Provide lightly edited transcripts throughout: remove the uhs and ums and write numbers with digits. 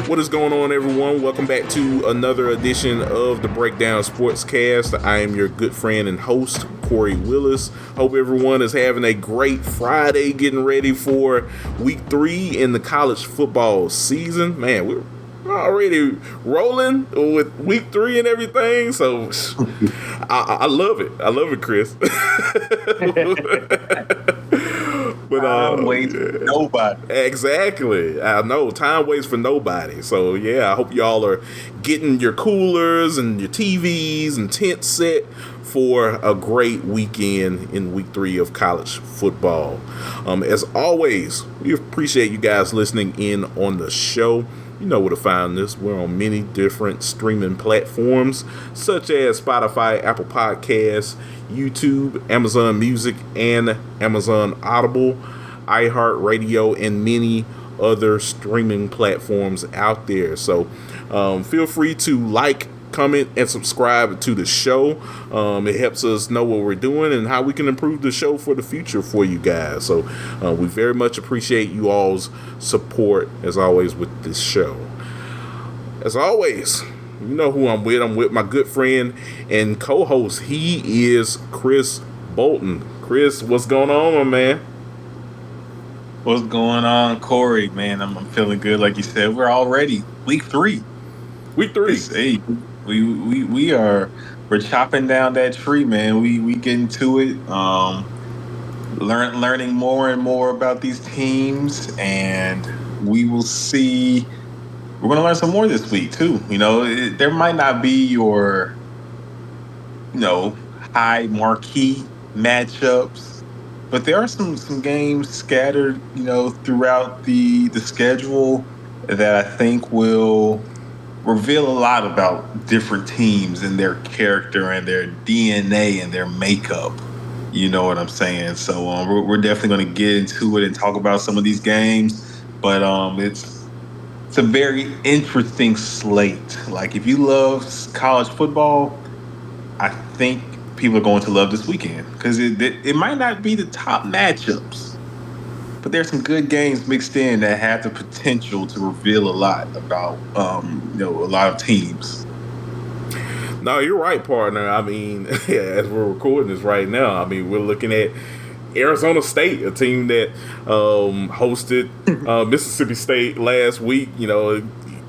What is going on, everyone? Welcome back to another edition of the Breakdown Sportscast. I am your good friend and host, Kory Willis. Hope everyone is having a great Friday, getting ready for week 3 in the college football season. Man, we're already rolling with week 3 and everything, so I love it. I love it, Chris. But time waits for nobody. Exactly. I know. Time waits for nobody. So, yeah, I hope y'all are getting your coolers and your TVs and tents set for a great weekend in week 3 of college football. As always, we appreciate you guys listening in on the show. You know where to find this. We're on many different streaming platforms such as Spotify, Apple Podcasts, YouTube, Amazon Music, and Amazon Audible, iHeartRadio, and many other streaming platforms out there. So feel free to like, comment, and subscribe to the show. It helps us know what we're doing and how we can improve the show for the future for you guys. So we very much appreciate you all's support, as always, with this show. As always, you know who I'm with. I'm with my good friend and co-host. He is Chris Bolton. Chris, what's going on, my man? What's going on, Kory? Man, I'm feeling good. Like you said, we're already week 3. Week 3. Hey, we're chopping down that tree, man. We getting to it. Learning more and more about these teams, and we will see. We're going to learn some more this week too. You know, there might not be your, high marquee matchups, but there are some games scattered, throughout the schedule that I think will reveal a lot about different teams and their character and their DNA and their makeup. You know what I'm saying? So we're definitely going to get into it and talk about some of these games. But it's a very interesting slate. Like, if you love college football, I think people are going to love this weekend because it might not be the top matchups, but there's some good games mixed in that have the potential to reveal a lot about, a lot of teams. No, you're right, partner. I mean, as we're recording this right now, I mean, we're looking at Arizona State, a team that hosted Mississippi State last week. You know,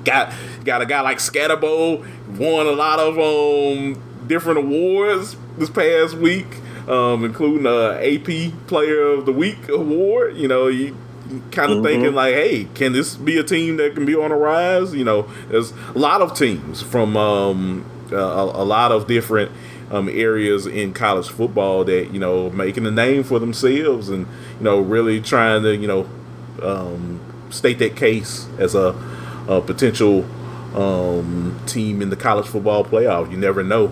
got a guy like Scatterbo, won a lot of different awards this past week, including AP Player of the Week award. You know, you kind of thinking like, hey, can this be a team that can be on a rise? You know, there's a lot of teams from a lot of different areas in college football that, making a name for themselves and, really trying to, state that case as a potential team in the college football playoff. You never know.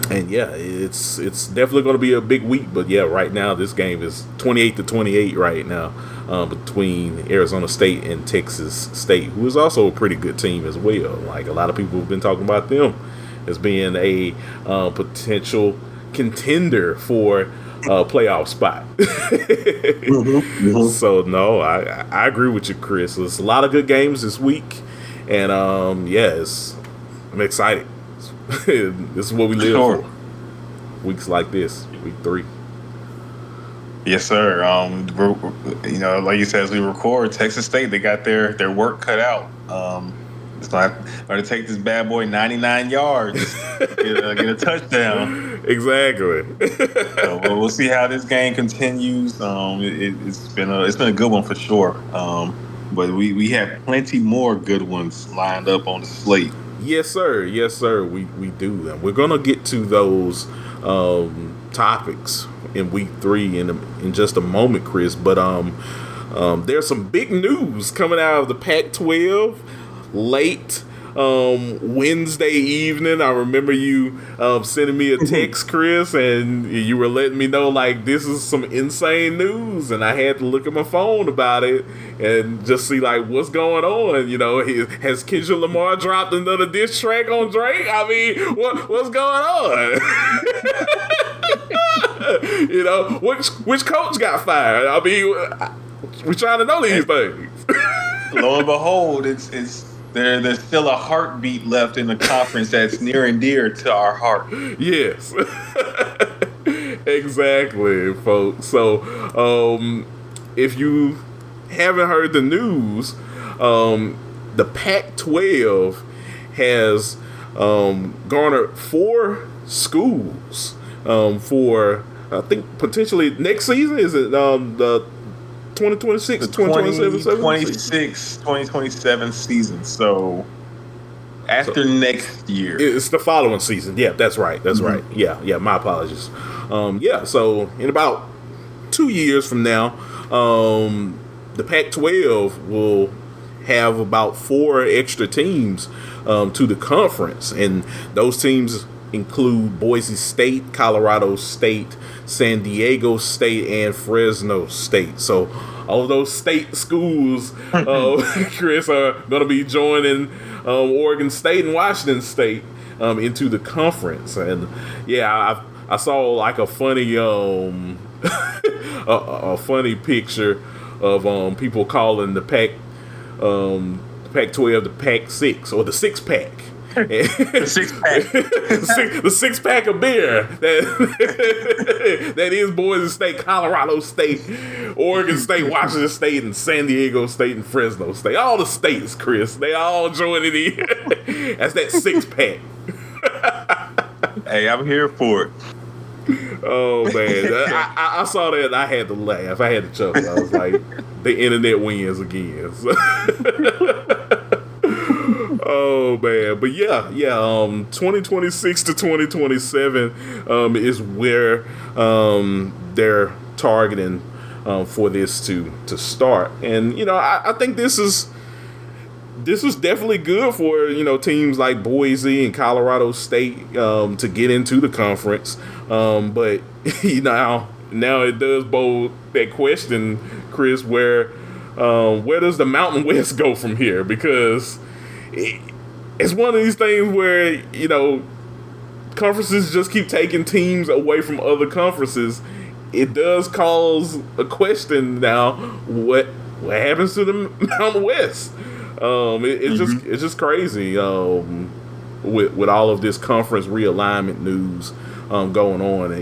And yeah, it's definitely going to be a big week. But yeah, right now this game is 28-28 right now between Arizona State and Texas State, who is also a pretty good team as well. Like, a lot of people have been talking about them as being a potential contender for a playoff spot. So no, I agree with you, Chris. There's a lot of good games this week, and I'm excited. This is what we live for. Weeks like this, week 3. Yes, sir. Like you said, as we record, Texas State, they got their work cut out. It's going to take this bad boy 99 yards, get a touchdown. Exactly. So we'll see how this game continues. It's been a good one for sure. But we have plenty more good ones lined up on the slate. Yes, sir. Yes, sir. We do. And we're gonna get to those topics in week 3 in just a moment, Chris. But there's some big news coming out of the Pac-12 late Wednesday evening. I remember you sending me a text, Chris, and you were letting me know, like, this is some insane news, and I had to look at my phone about it and just see, like, what's going on. You know, has Kendrick Lamar dropped another diss track on Drake? I mean, what's going on? You know, which coach got fired? I mean, we're trying to know these things. lo and behold, there's still a heartbeat left in the conference that's near and dear to our heart. Yes. Exactly, folks. So, if you haven't heard the news, the Pac-12 has garnered 4 schools for, I think, potentially next season. Is it the 2026, The 2027 season. So So after next year. it's the following season. Yeah, that's right. That's right. Yeah. My apologies. Yeah. So in about 2 years from now, the Pac-12 will have about 4 extra teams to the conference, and those teams include Boise State, Colorado State, San Diego State, and Fresno State. So all of those state schools, Chris, are going to be joining Oregon State and Washington State into the conference. And yeah, I saw like a funny a funny picture of people calling the Pac-12 the Pac-6 or the six pack. The 6-pack. The six pack of beer that is Boise State, Colorado State, Oregon State, Washington State, and San Diego State and Fresno State. All the states, Chris, they all joining in. That's that 6-pack. Hey, I'm here for it. Oh man, I saw that and I had to laugh. I had to chuckle. I was like, the internet wins again. So. Oh man, but yeah. 2026 to 2027 is where they're targeting for this to start, and I think this is definitely good for teams like Boise and Colorado State to get into the conference, but now it does bold that question, Chris, where does the Mountain West go from here? Because it's one of these things where conferences just keep taking teams away from other conferences. It does cause a question now. What happens to the Mountain West? It's just crazy with all of this conference realignment news going on.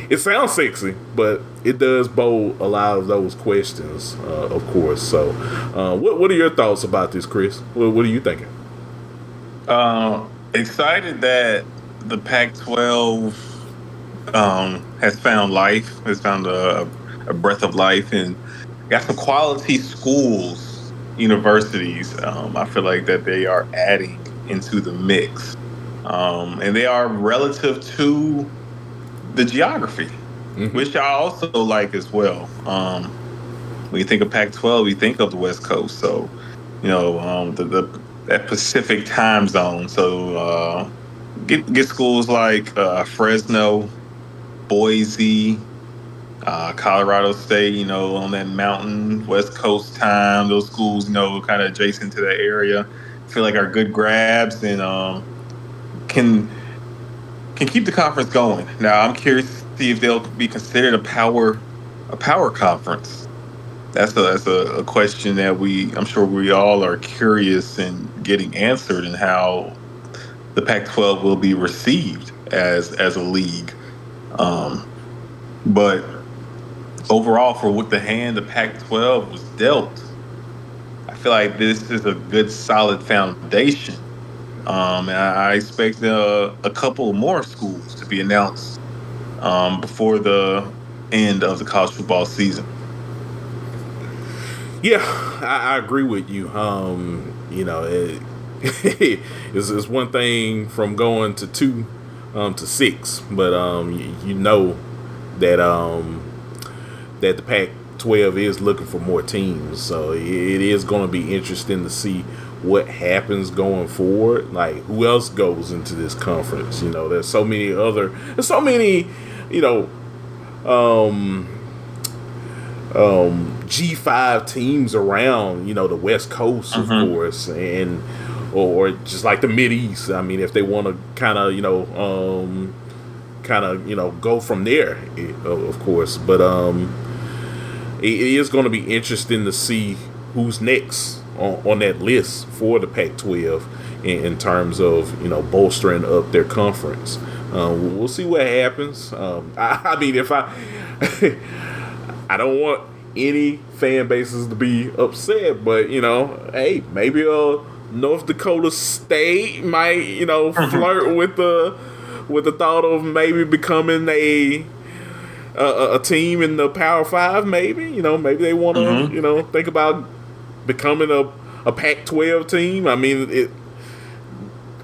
It sounds sexy, but it does bold a lot of those questions, of course. So, what are your thoughts about this, Chris? What are you thinking? Excited that the Pac-12 has found life, has found a breath of life, and got some quality schools, universities. I feel like that they are adding into the mix, and they are relative to the geography, which I also like as well. When you think of Pac-12, you think of the West Coast, so that Pacific time zone. So get schools like Fresno, Boise, Colorado State, on that mountain West Coast time. Those schools, kind of adjacent to that area, feel like are good grabs and can keep the conference going. Now, I'm curious to see if they'll be considered a power conference. That's a question that I'm sure we all are curious in getting answered, and how the Pac-12 will be received as a league. But overall, for what the hand the Pac-12 was dealt, I feel like this is a good, solid foundation. And I expect a couple more schools to be announced before the end of the college football season. Yeah, I agree with you. It's one thing from going to 2 to 6, but that the Pac-12 is looking for more teams, so it is going to be interesting to see what happens going forward. Like, who else goes into this conference? There's so many G5 teams around, the West Coast, of course, and or just like the Mideast. I mean, if they want to kind of go from there, of course. But it is going to be interesting to see who's next on that list for the Pac-12 in terms of bolstering up their conference. We'll see what happens. I mean, if I I don't want any fan bases to be upset, but hey, maybe North Dakota State might flirt with the thought of maybe becoming a team in the Power Five. Maybe maybe they want to think about becoming a Pac-12 team. I mean,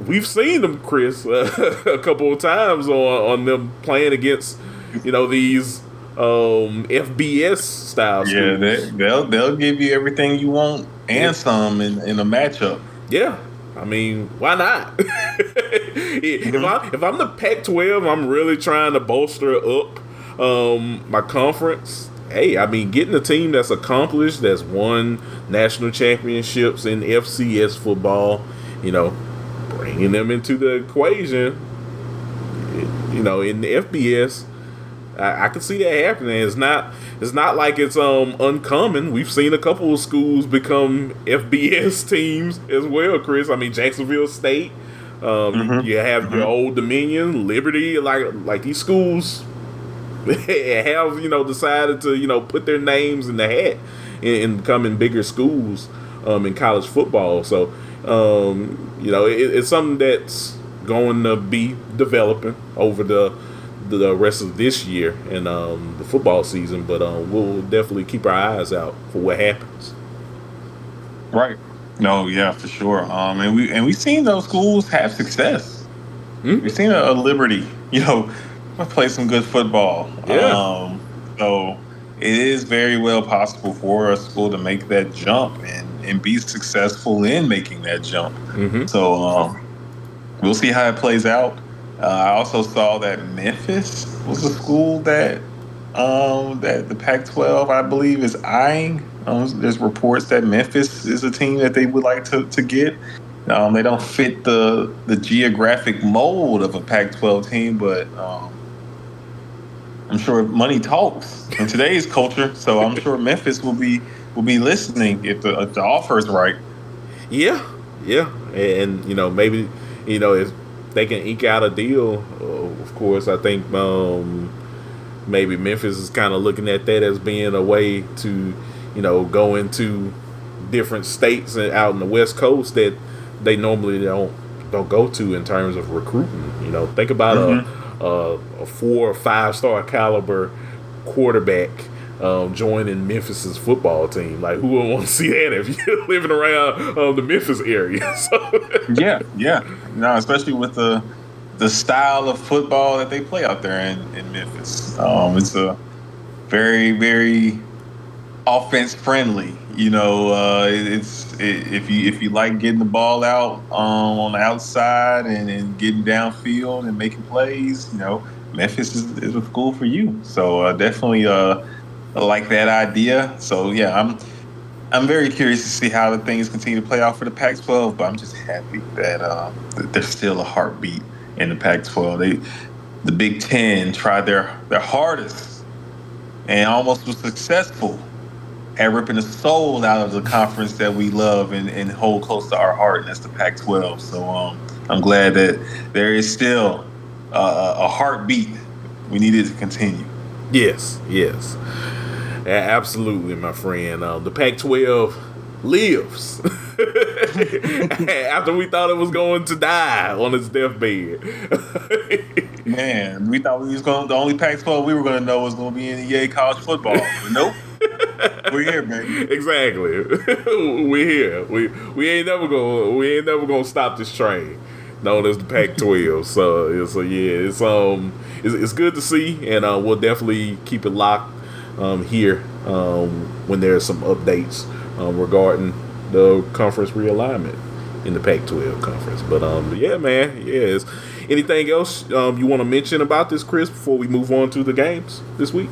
we've seen them, Chris, a couple of times on them playing against these FBS style schools. Yeah, they'll give you everything you want and some in a matchup. Yeah, I mean, why not? If I'm the Pac-12, I'm really trying to bolster up my conference. Hey, I mean, getting a team that's accomplished, that's won national championships in FCS football, bringing them into the equation, in the FBS. I can see that happening. It's not like it's uncommon. We've seen a couple of schools become FBS teams as well, Chris. I mean, Jacksonville State. You have your Old Dominion, Liberty, like these schools have decided to put their names in the hat in becoming bigger schools in college football. So it's something that's going to be developing over the rest of this year and the football season, but we'll definitely keep our eyes out for what happens. Right. No, yeah, for sure. And we've seen those schools have success. We've seen a Liberty, play some good football. Yeah. So it is very well possible for a school to make that jump and be successful in making that jump. So we'll see how it plays out. I also saw that Memphis was a school that the Pac-12, I believe, is eyeing. There's reports that Memphis is a team that they would like to get. They don't fit the geographic mold of a Pac-12 team, but I'm sure money talks in today's culture. So I'm sure Memphis will be listening if the offer is right. Yeah, and maybe if they can eke out a deal, of course. I think maybe Memphis is kind of looking at that as being a way to go into different states and out in the West Coast that they normally don't go to in terms of recruiting. Think about a 4 or 5 star caliber quarterback joining Memphis's football team. Like, who would want to see that if you're living around the Memphis area? So. Yeah. No, especially with the style of football that they play out there in Memphis. It's a very, very offense friendly. If you like getting the ball out on the outside and getting downfield and making plays, Memphis is a school for you. So definitely like that idea. So yeah, I'm very curious to see how the things continue to play out for the Pac-12, but I'm just happy that there's still a heartbeat in the Pac-12. The Big Ten tried their hardest and almost was successful at ripping the soul out of the conference that we love and hold close to our heart, and that's the Pac-12. So I'm glad that there is still a heartbeat. We need it to continue. Yes. Absolutely, my friend. The Pac-12 lives after we thought it was going to die on its deathbed. Man, we thought the only Pac-12 we were going to know was going to be in EA college football. But nope. We're here, baby. Exactly. We're here. We ain't never gonna stop this train known as the Pac-12. So yeah, it's good to see, and we'll definitely keep it locked here when there's some updates regarding the conference realignment in the Pac-12 conference. But yeah, man, yes. Anything else you want to mention about this, Chris, before we move on to the games this week?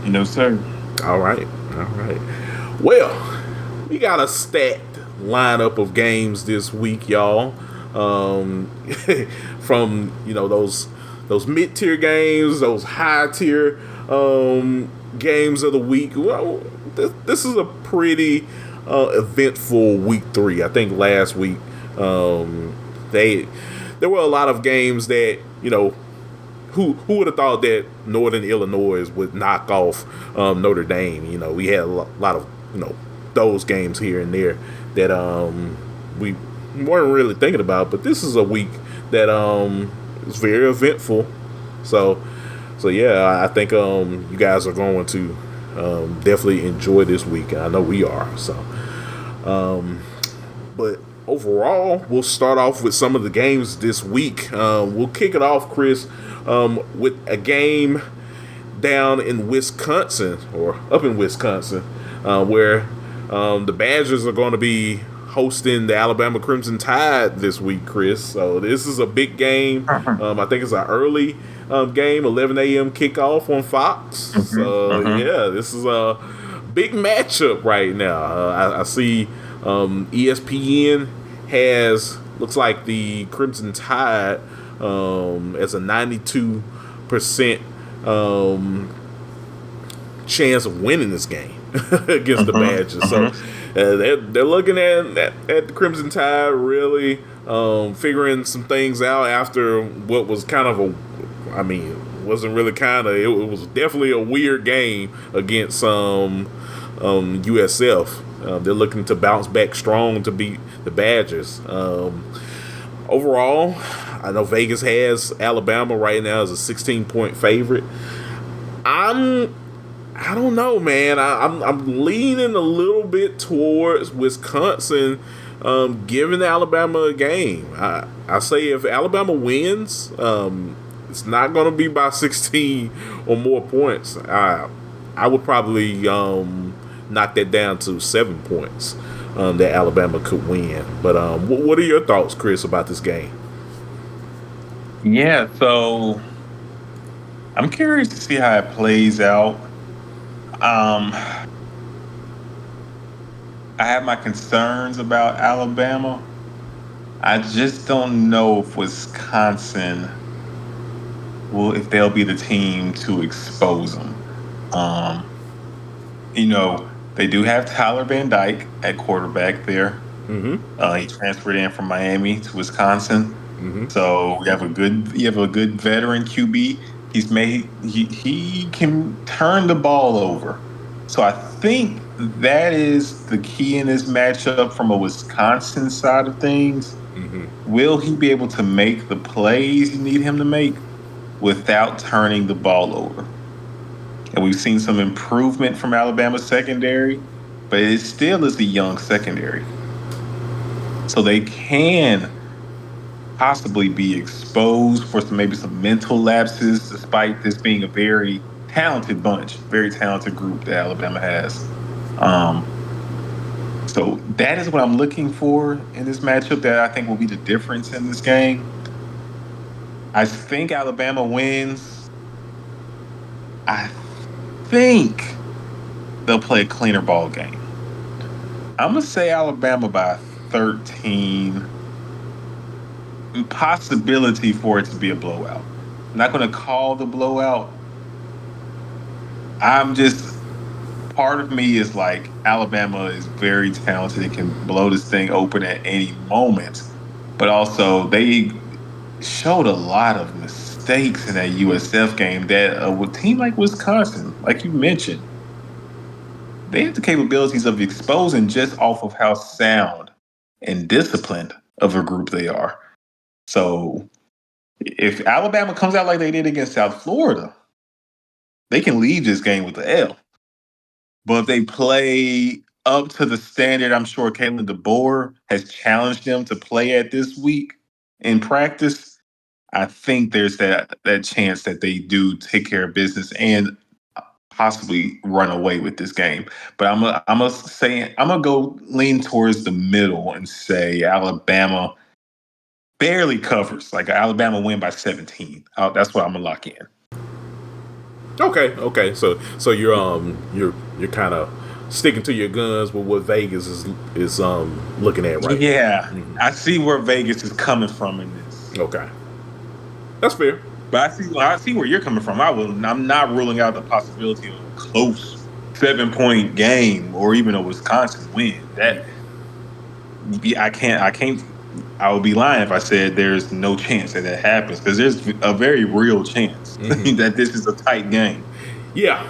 No, sir. All right. Well, we got a stacked lineup of games this week, y'all. From those mid-tier games, those high-tier games of the week. Well, this is a pretty eventful week 3. I think last week there were a lot of games that who would have thought that Northern Illinois would knock off Notre Dame. We had a lot of those games here and there that we weren't really thinking about. But this is a week that is very eventful. So yeah, I think you guys are going to definitely enjoy this week. I know we are. So, but overall, we'll start off with some of the games this week. We'll kick it off, Chris, with a game down in Wisconsin, or up in Wisconsin, where the Badgers are going to be hosting the Alabama Crimson Tide this week, Chris. So this is a big game. I think it's an early game, 11 a.m. kickoff on Fox. So yeah, this is a big matchup right now. I see ESPN looks like the Crimson Tide as a 92% chance of winning this game against the Badgers. So they're looking at the Crimson Tide really figuring some things out after what was kind of wasn't really it was definitely a weird game against USF. They're looking to bounce back strong to beat the Badgers. Overall, I know Vegas has Alabama right now as a 16-point favorite. I don't know, man. I'm leaning a little bit towards Wisconsin, giving Alabama a game. I say if Alabama wins, it's not going to be by 16 or more points. I would probably knock that down to 7 points that Alabama could win. But what are your thoughts, Chris, about this game? Yeah, so I'm curious to see how it plays out. I have my concerns about Alabama. I just don't know if Wisconsin if they'll be the team to expose them. They do have Tyler Van Dyke at quarterback there. He transferred in from Miami to Wisconsin. So you have a good veteran QB. He can turn the ball over. So I think that is the key in this matchup from a Wisconsin side of things. Will he be able to make the plays you need him to make without turning the ball over? And we've seen some improvement from Alabama's secondary, but it still is a young secondary. So they can possibly be exposed for maybe some mental lapses, despite this being a very talented bunch, very talented group that Alabama has. So that is what I'm looking for in this matchup that I think will be the difference in this game. I think Alabama wins. I think they'll play a cleaner ball game. I'm going to say Alabama by 13. Possibility for it to be a blowout. I'm not going to call the blowout. Part of me is like, Alabama is very talented. It can blow this thing open at any moment. But also, they showed a lot of mistakes in that USF game that a team like Wisconsin, like you mentioned, they have the capabilities of exposing just off of how sound and disciplined of a group they are. So if Alabama comes out like they did against South Florida, they can leave this game with the L. But if they play up to the standard I'm sure Kalen DeBoer has challenged them to play at this week in practice, I think there's that chance that they do take care of business and possibly run away with this game. But I'm gonna go lean towards the middle and say Alabama barely covers, like Alabama win by 17. That's what I'm gonna lock in. Okay. So you're kind of sticking to your guns with what Vegas is looking at right now. Yeah, I see where Vegas is coming from in this. Okay, that's fair. But I see where you're coming from. I'm not ruling out the possibility of a close 7-point game or even a Wisconsin win. That I can't. I would be lying if I said there's no chance that happens, because there's a very real chance that this is a tight game. Yeah,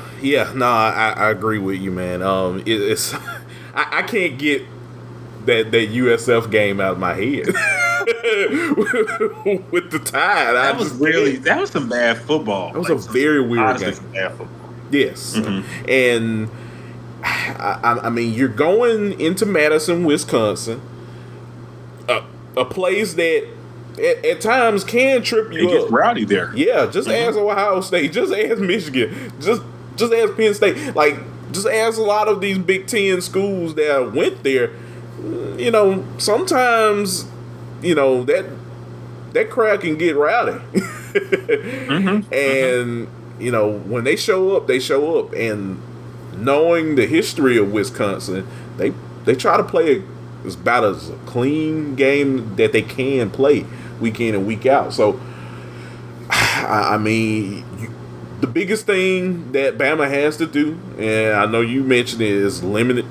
no, I agree with you, man. It's I can't get that USF game out of my head with the Tide. That was some bad football. That was a very weird game. Some bad football. Yes, and I mean, you're going into Madison, Wisconsin, a place that at times can trip you up. It gets rowdy there. Yeah, just ask Ohio State, just ask Michigan, just ask Penn State. Like, just ask a lot of these Big Ten schools that went there. You know, sometimes, you know, that crowd can get rowdy. And, you know, when they show up, they show up. And knowing the history of Wisconsin, they try to play about as a clean game that they can play week in and week out. So, I mean, the biggest thing that Bama has to do, and I know you mentioned it, is limit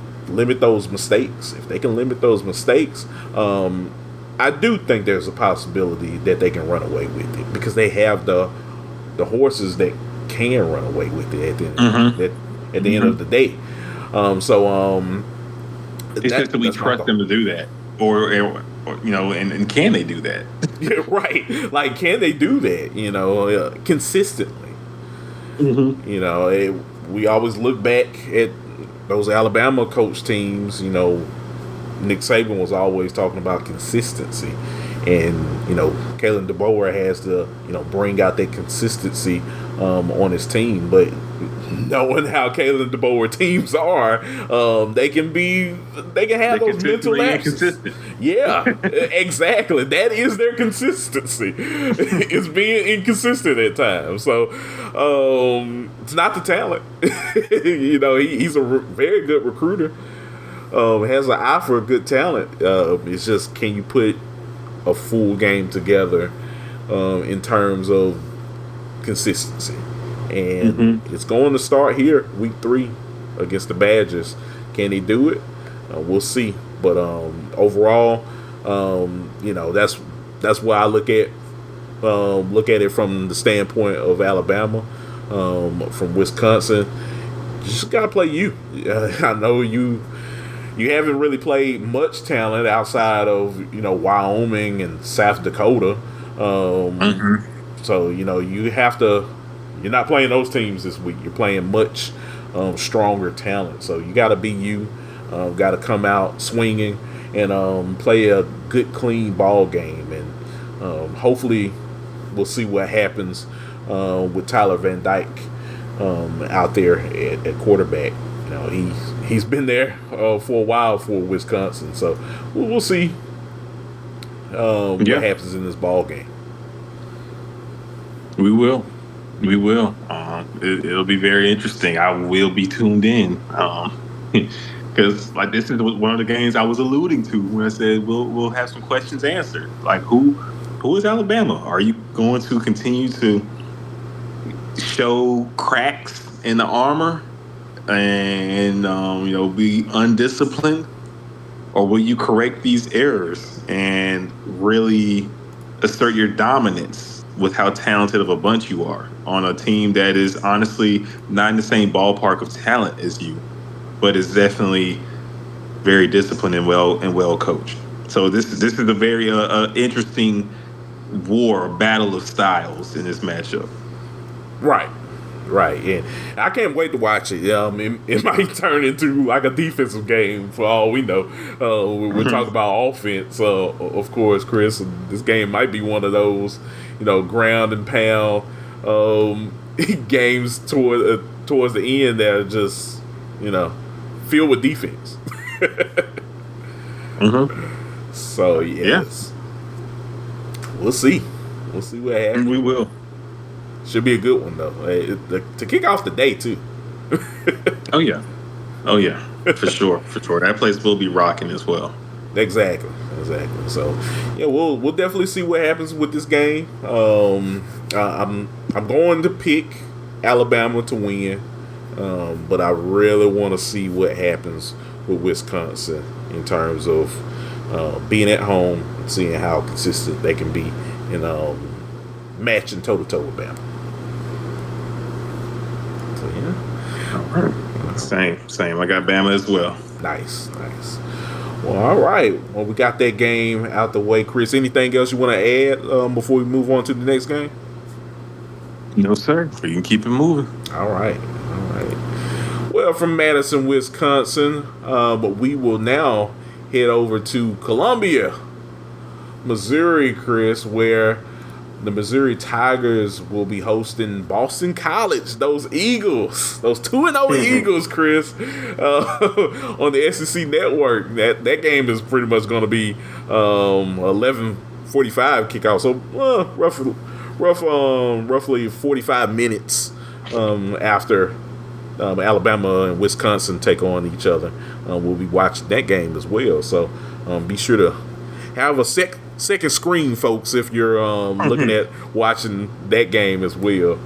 those mistakes. If they can limit those mistakes, I do think there's a possibility that they can run away with it, because they have the horses that can run away with it at the end of the day. It's just that we trust them to do that, or you know, and can they do that? Yeah, right. Like, can they do that? You know, consistently. You know, we always look back at those Alabama coach teams. You know, Nick Saban was always talking about consistency, and you know, Kalen DeBoer has to, you know, bring out that consistency on his team. But knowing how Kalen DeBoer teams are, they can have those mental lapses. Yeah, exactly. That is their consistency. It's being inconsistent at times. So it's not the talent. You know, he's a very good recruiter. Has an eye for good talent. It's just, can you put a full game together in terms of consistency? And it's going to start here, week 3, against the Badgers. Can he do it? We'll see. But overall, you know, that's why I look at it from the standpoint of Alabama, from Wisconsin. You just gotta play you. I know you haven't really played much talent outside of, you know, Wyoming and South Dakota. So, you know, you have to. You're not playing those teams this week. You're playing much stronger talent. So you got to be you. Got to come out swinging and play a good, clean ball game. And hopefully we'll see what happens with Tyler Van Dyke out there at quarterback. You know, he's been there for a while for Wisconsin. So we'll see what happens in this ball game. We will. It'll be very interesting. I will be tuned in, because like, this is one of the games I was alluding to when I said we'll have some questions answered. Like, who is Alabama? Are you going to continue to show cracks in the armor and you know, be undisciplined, or will you correct these errors and really assert your dominance with how talented of a bunch you are on a team that is honestly not in the same ballpark of talent as you, but is definitely very disciplined and well coached. So this is a very interesting battle of styles in this matchup. Right. And I can't wait to watch it. It might turn into like a defensive game for all we know. We're talking about offense, of course, Chris. This game might be one of those, you know, ground and pound games towards the end that are just, you know, filled with defense. So yes, we'll see what happens. We will. Should be a good one though, to kick off the day too. Oh yeah, for sure. That place will be rocking as well. Exactly. So yeah, we'll definitely see what happens with this game. I'm going to pick Alabama to win. but I really want to see what happens with Wisconsin in terms of being at home and seeing how consistent they can be in matching toe-to-toe with Bama. So, yeah. All right. Same. I got Bama as well. Nice. Well, all right. Well, we got that game out the way. Chris, anything else you want to add before we move on to the next game? No, sir. We can keep it moving. All right. Well, from Madison, Wisconsin, but we will now head over to Columbia, Missouri, Chris, where the Missouri Tigers will be hosting Boston College. Those Eagles, those 2-0 Eagles, Chris, on the SEC Network. That game is pretty much going to be 11:45 kickoff. So roughly 45 minutes after Alabama and Wisconsin take on each other. We'll be watching that game as well. So be sure to have a second screen, folks, if you're looking at watching that game as well,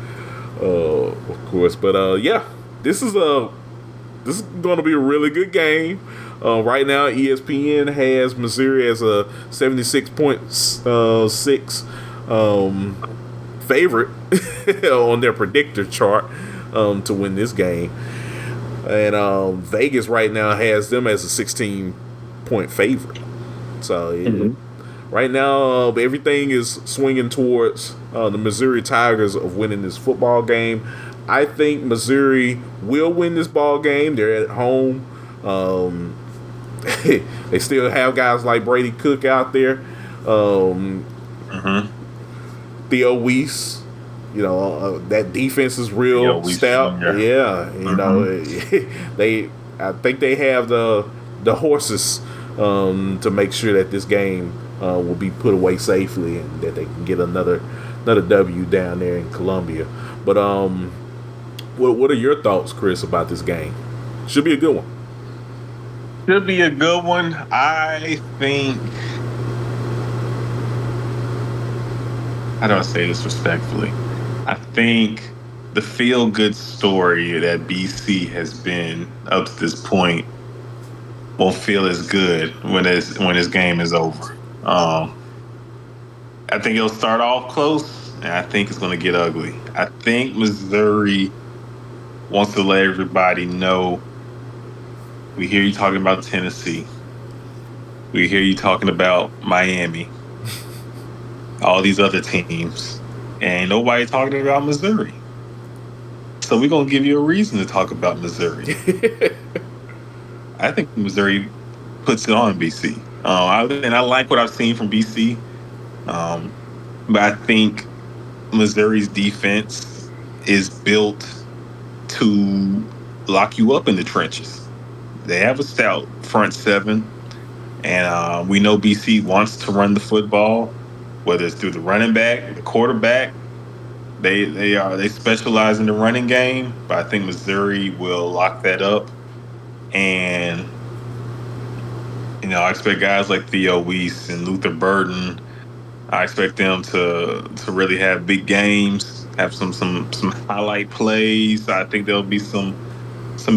of course. But yeah, this is going to be a really good game. Right now, ESPN has Missouri as a 76.6 favorite on their predictor chart to win this game, and Vegas right now has them as a 16-point favorite. So right now, everything is swinging towards the Missouri Tigers of winning this football game. I think Missouri will win this ball game. They're at home. They still have guys like Brady Cook out there. Theo Weiss, that defense is real stout. Yeah, I think they have the horses to make sure that this game will be put away safely and that they can get another W down there in Columbia. But what are your thoughts, Chris, about this game? Should be a good one. Should be a good one. I think. How do I say this respectfully? I think the feel-good story that BC has been up to this point won't feel as good when his game is over. I think it'll start off close, and I think it's going to get ugly. I think Missouri wants to let everybody know. We hear you talking about Tennessee. We hear you talking about Miami. All these other teams. And nobody talking about Missouri. So we're going to give you a reason to talk about Missouri. I think Missouri puts it on BC. And I like what I've seen from BC. But I think Missouri's defense is built to lock you up in the trenches. They have a stout front seven. And we know BC wants to run the football, whether it's through the running back, the quarterback. They specialize in the running game, but I think Missouri will lock that up. And I expect guys like Theo Weiss and Luther Burden. I expect them to really have big games, have some highlight plays. I think there'll be some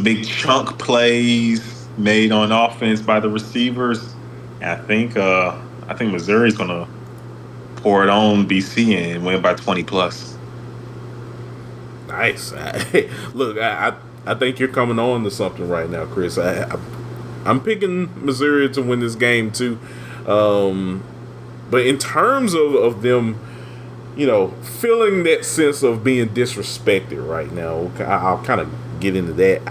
big chunk plays made on offense by the receivers. And I think Missouri's gonna pour it on BC and win by 20 plus. Nice. Look, I think you're coming on to something right now, Chris. I'm picking Missouri to win this game too. But in terms of them, feeling that sense of being disrespected right now, I'll kind of get into that.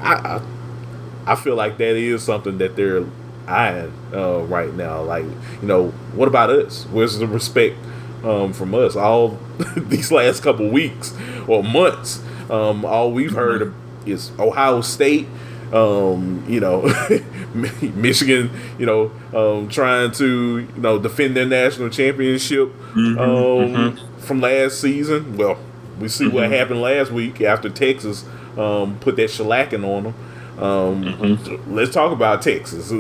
I feel like that is something that they're eyeing right now. Like, what about us? Where's the respect from us? All these last couple weeks or months, all we've heard is Ohio State, Michigan, trying to, defend their national championship from last season. Well, we see what happened last week after Texas put that shellacking on them. Let's talk about Texas.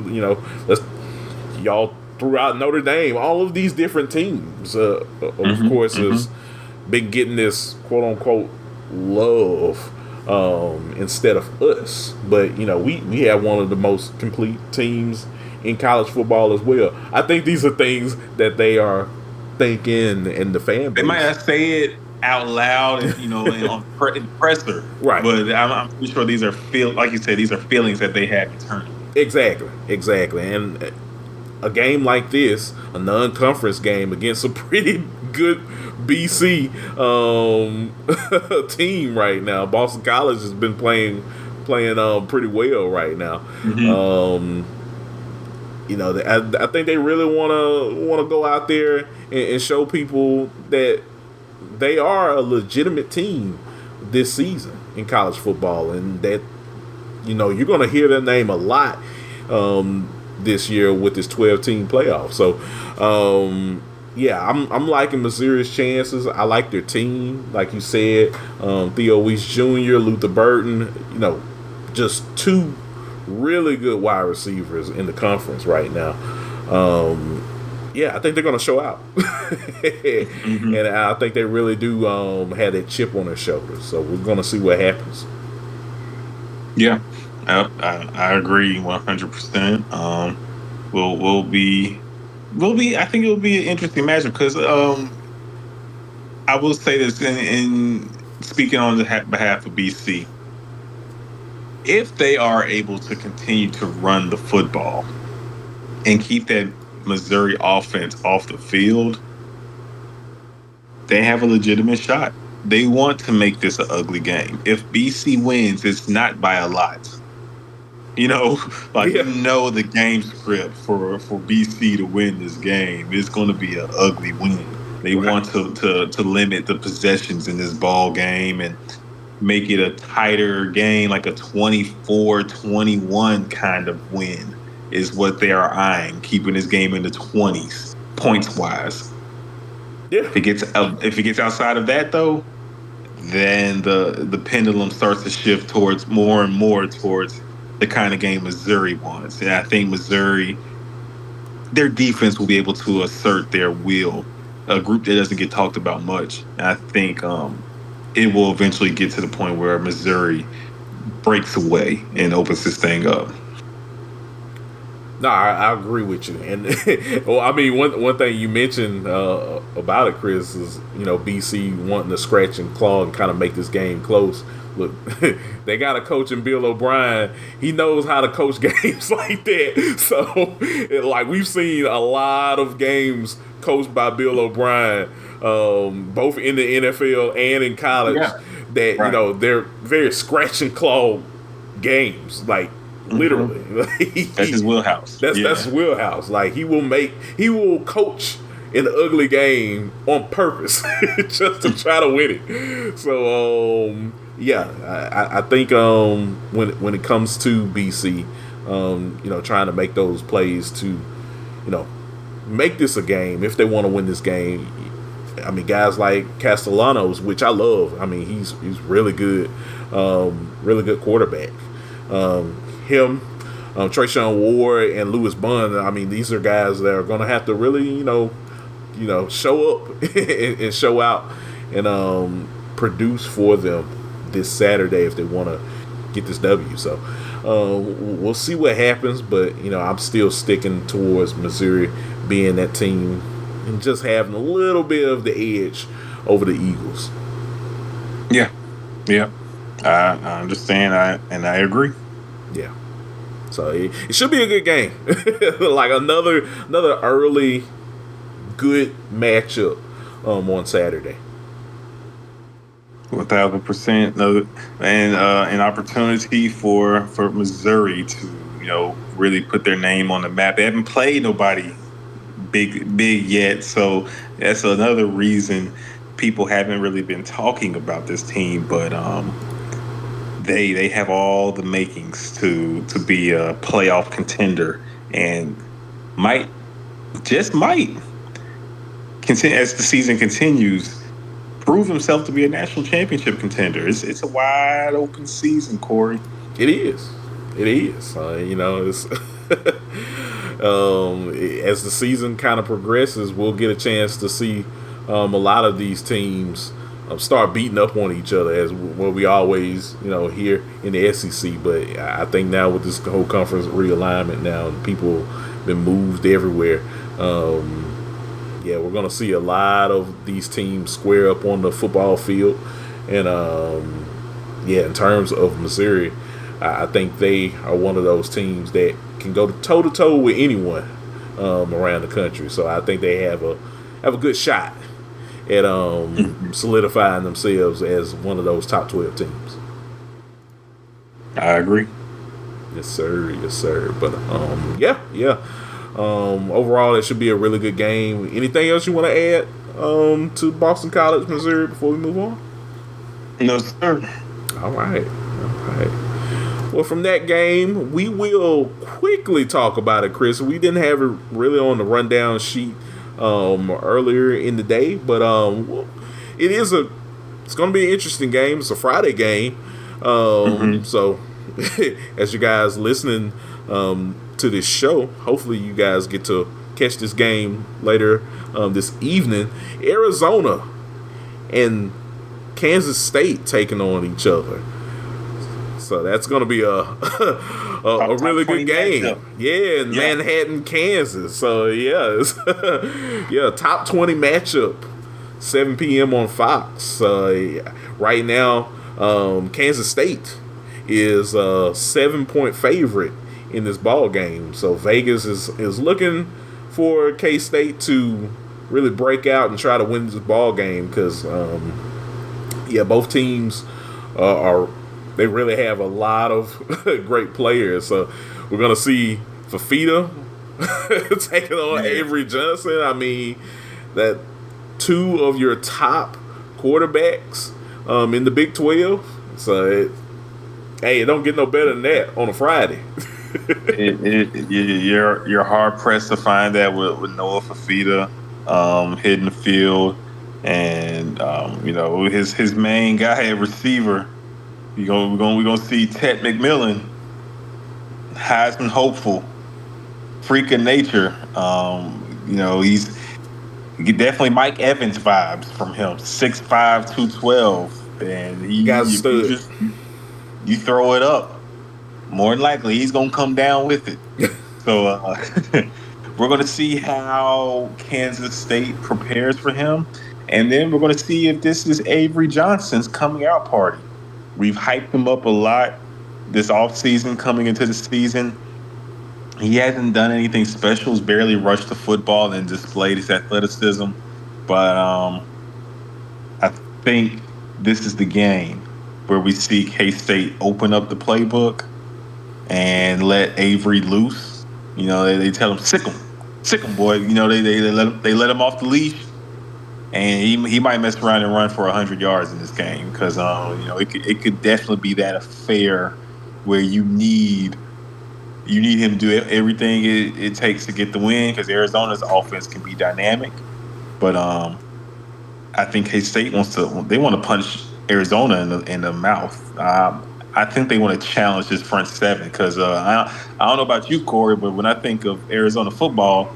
Y'all throughout Notre Dame, all of these different teams, of course, has been getting this quote unquote love instead of us. But we have one of the most complete teams in college football as well. I think these are things that they are thinking in the fan They base. might not say it out loud, and in presser, Right. But I'm pretty sure these are like you said, these are feelings that they have internally. Exactly. And a game like this, a non-conference game against a pretty good BC team right now. Boston College has been playing pretty well right now. Mm-hmm. I think they really want to go out there and show people that they are a legitimate team this season in college football, and that you're going to hear their name a lot this year with this 12-team playoff. So I'm liking Missouri's chances. I like their team, like you said. Theo Weiss Jr., Luther Burton, just two really good wide receivers in the conference right now. I think they're going to show out. Mm-hmm. And I think they really do have that chip on their shoulders. So we're going to see what happens. Yeah, I agree 100%. We'll be. I think it will be an interesting matchup because I will say this in speaking on behalf of BC. If they are able to continue to run the football and keep that Missouri offense off the field, they have a legitimate shot. They want to make this an ugly game. If BC wins, it's not by a lot. The game script for BC to win this game is going to be an ugly win. They want to limit the possessions in this ball game and make it a tighter game, like a 24-21 kind of win is what they are eyeing, keeping this game in the 20s, points-wise. Yeah. If it gets outside of that, though, then the pendulum starts to shift towards more and more towards the kind of game Missouri wants. And I think Missouri, their defense will be able to assert their will, a group that doesn't get talked about much. And I think it will eventually get to the point where Missouri breaks away and opens this thing up. No, I agree with you. And one thing you mentioned about it, Chris, is BC wanting to scratch and claw and kind of make this game close. Look, they got a coach in Bill O'Brien. He knows how to coach games like that. So, we've seen a lot of games coached by Bill O'Brien, both in the NFL and in college. Yeah. That they're very scratch and claw games, literally. Mm-hmm. That's his wheelhouse. That's his wheelhouse. He will coach an ugly game on purpose just to try to win it. So I think when it comes to BC, trying to make those plays to make this a game if they want to win this game. Guys like Castellanos, which I love. He's really good, really good quarterback. Him, Trayshawn Ward, and Lewis Bunn. These are guys that are going to have to really, show up and show out and produce for them this Saturday if they want to get this W. So we'll see what happens, but I'm still sticking towards Missouri being that team and just having a little bit of the edge over the Eagles. Yeah. I understand. I agree. Yeah. So it should be a good game. another early good matchup on Saturday. 1,000%. And an opportunity for Missouri to really put their name on the map. They haven't played nobody big yet, so that's another reason people haven't really been talking about this team. But they have all the makings to be a playoff contender, and might continue as the season continues, prove himself to be a national championship contender. It's a wide open season, Kory. It is. It's as the season kind of progresses, we'll get a chance to see a lot of these teams start beating up on each other as what we always hear in the SEC. But I think now with this whole conference realignment, now people been moved everywhere. We're gonna see a lot of these teams square up on the football field, and in terms of Missouri, I think they are one of those teams that can go toe to toe with anyone around the country. So I think they have a good shot at solidifying themselves as one of those top 12 teams. I agree. Yes, sir. Yes, sir. But overall, it should be a really good game. Anything else you want to add to Boston College, Missouri, before we move on? No, sir. All right. Well, from that game, we will quickly talk about it, Chris. We didn't have it really on the rundown sheet earlier in the day, but it's going to be an interesting game. It's a Friday game, so as you guys listening to this show, hopefully you guys get to catch this game later this evening. Arizona and Kansas State taking on each other. So that's going to be a really good game. Matchup. Yeah, in Manhattan, Kansas. So, it's top 20 matchup, 7 p.m. on Fox. Right now, Kansas State is a 7-point favorite in this ball game. So Vegas is looking for K-State to really break out and try to win this ball game because, both teams they really have a lot of great players. So we're going to see Fafita taking on Avery Johnson. I mean, that two of your top quarterbacks in the Big 12. So, it don't get no better than that on a Friday. You're hard pressed to find that with Noah Fafita hitting the field, and his main guy at receiver. We're gonna see Ted McMillan, Heisman hopeful, freak of nature. He's definitely Mike Evans vibes from him. 6'5", 212, and you throw it up. More than likely, he's gonna come down with it. So we're gonna see how Kansas State prepares for him, and then we're gonna see if this is Avery Johnson's coming out party. We've hyped him up a lot this offseason coming into the season. He hasn't done anything special. He's barely rushed the football and displayed his athleticism. But I think this is the game where we see K-State open up the playbook and let Avery loose. They tell him, sick him, boy. They let him off the leash. And he might mess around and run for 100 yards in this game because it could definitely be that affair where you need him to do everything it takes to get the win because Arizona's offense can be dynamic, but I think K-State want to punch Arizona in the mouth. I think they want to challenge this front seven because I don't know about you, Kory, but when I think of Arizona football,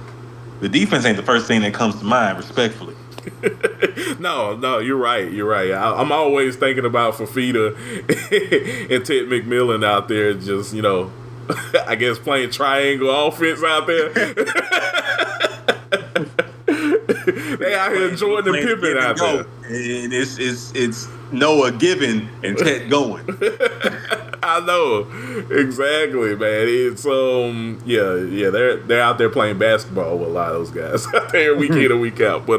the defense ain't the first thing that comes to mind, respectfully. No, you're right. I'm always thinking about Fafita and Ted McMillan out there, just I guess playing triangle offense out there. They out here Jordan and Pippen out there, and it's Noah giving and Ted going. I know exactly, man. It's they're out there playing basketball with a lot of those guys out there week in and week out. But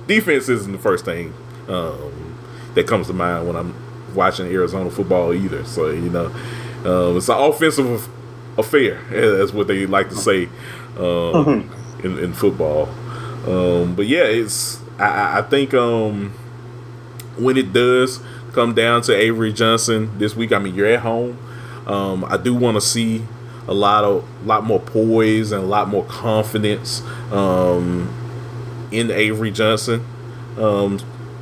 defense isn't the first thing that comes to mind when I'm watching Arizona football either. So it's an offensive affair. That's what they like to say in football. I think when it does come down to Avery Johnson this week, I mean, you're at home. I do want to see a lot more poise and a lot more confidence in Avery Johnson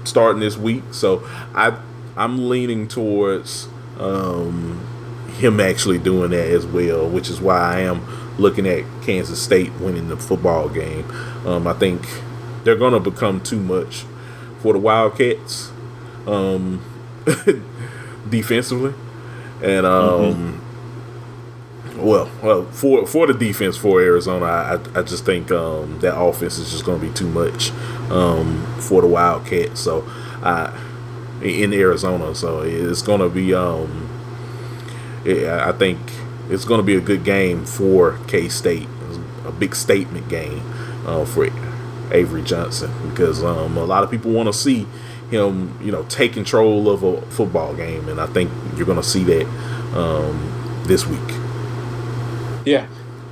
starting this week. So I'm leaning towards him actually doing that as well, which is why I am looking at Kansas State winning the football game. I think they're going to become too much for the Wildcats, defensively, and for the defense for Arizona, I just think that offense is just going to be too much for the Wildcats. So in Arizona, so it's going to be I think it's going to be a good game for K-State, a big statement game for Avery Johnson, because a lot of people want to see him, take control of a football game, and I think you're going to see that this week. Yeah,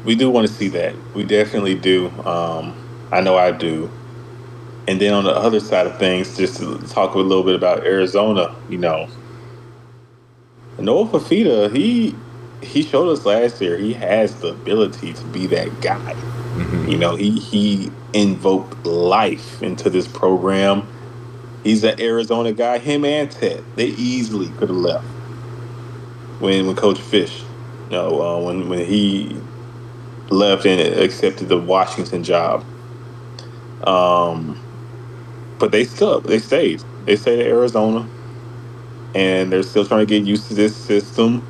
we do want to see that. We definitely do. I know I do. And then on the other side of things, just to talk a little bit about Arizona, Noah Fafita, he showed us last year he has the ability to be that guy. Mm-hmm. He invoked life into this program. He's an Arizona guy. Him and Ted, they easily could have left when Coach Fish, when he left and accepted the Washington job. But they stayed. They stayed at Arizona, and they're still trying to get used to this system.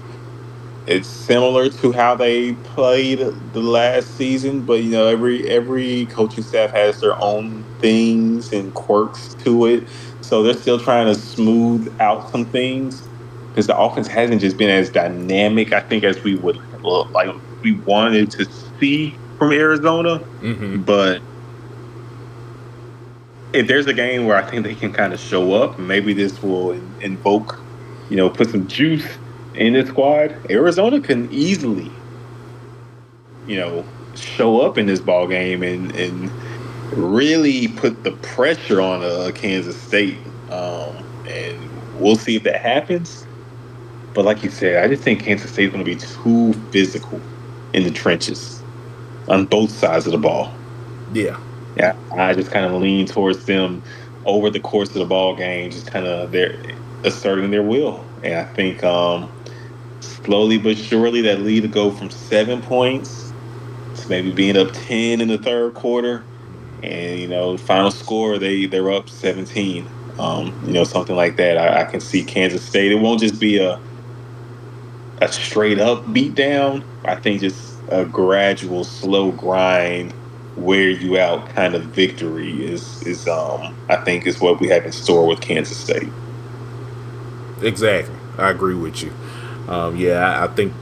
It's similar to how they played the last season, but every coaching staff has their own things and quirks to it. So they're still trying to smooth out some things because the offense hasn't just been as dynamic, I think, as we would like we wanted to see from Arizona. Mm-hmm. But if there's a game where I think they can kind of show up, maybe this will invoke, put some juice in this squad. Arizona can easily, show up in this ball game and really put the pressure on Kansas State. And we'll see if that happens. But like you said, I just think Kansas State is going to be too physical in the trenches on both sides of the ball. Yeah. Yeah, I just kind of lean towards them over the course of the ball game, just kind of they're asserting their will. And I think slowly but surely that lead will go from 7 points to maybe being up 10 in the third quarter. And, final score, they're up 17. Something like that. I can see Kansas State. It won't just be a straight up beat down. I think just a gradual, slow grind, wear you out kind of victory is I think is what we have in store with Kansas State. Exactly. I agree with you. I think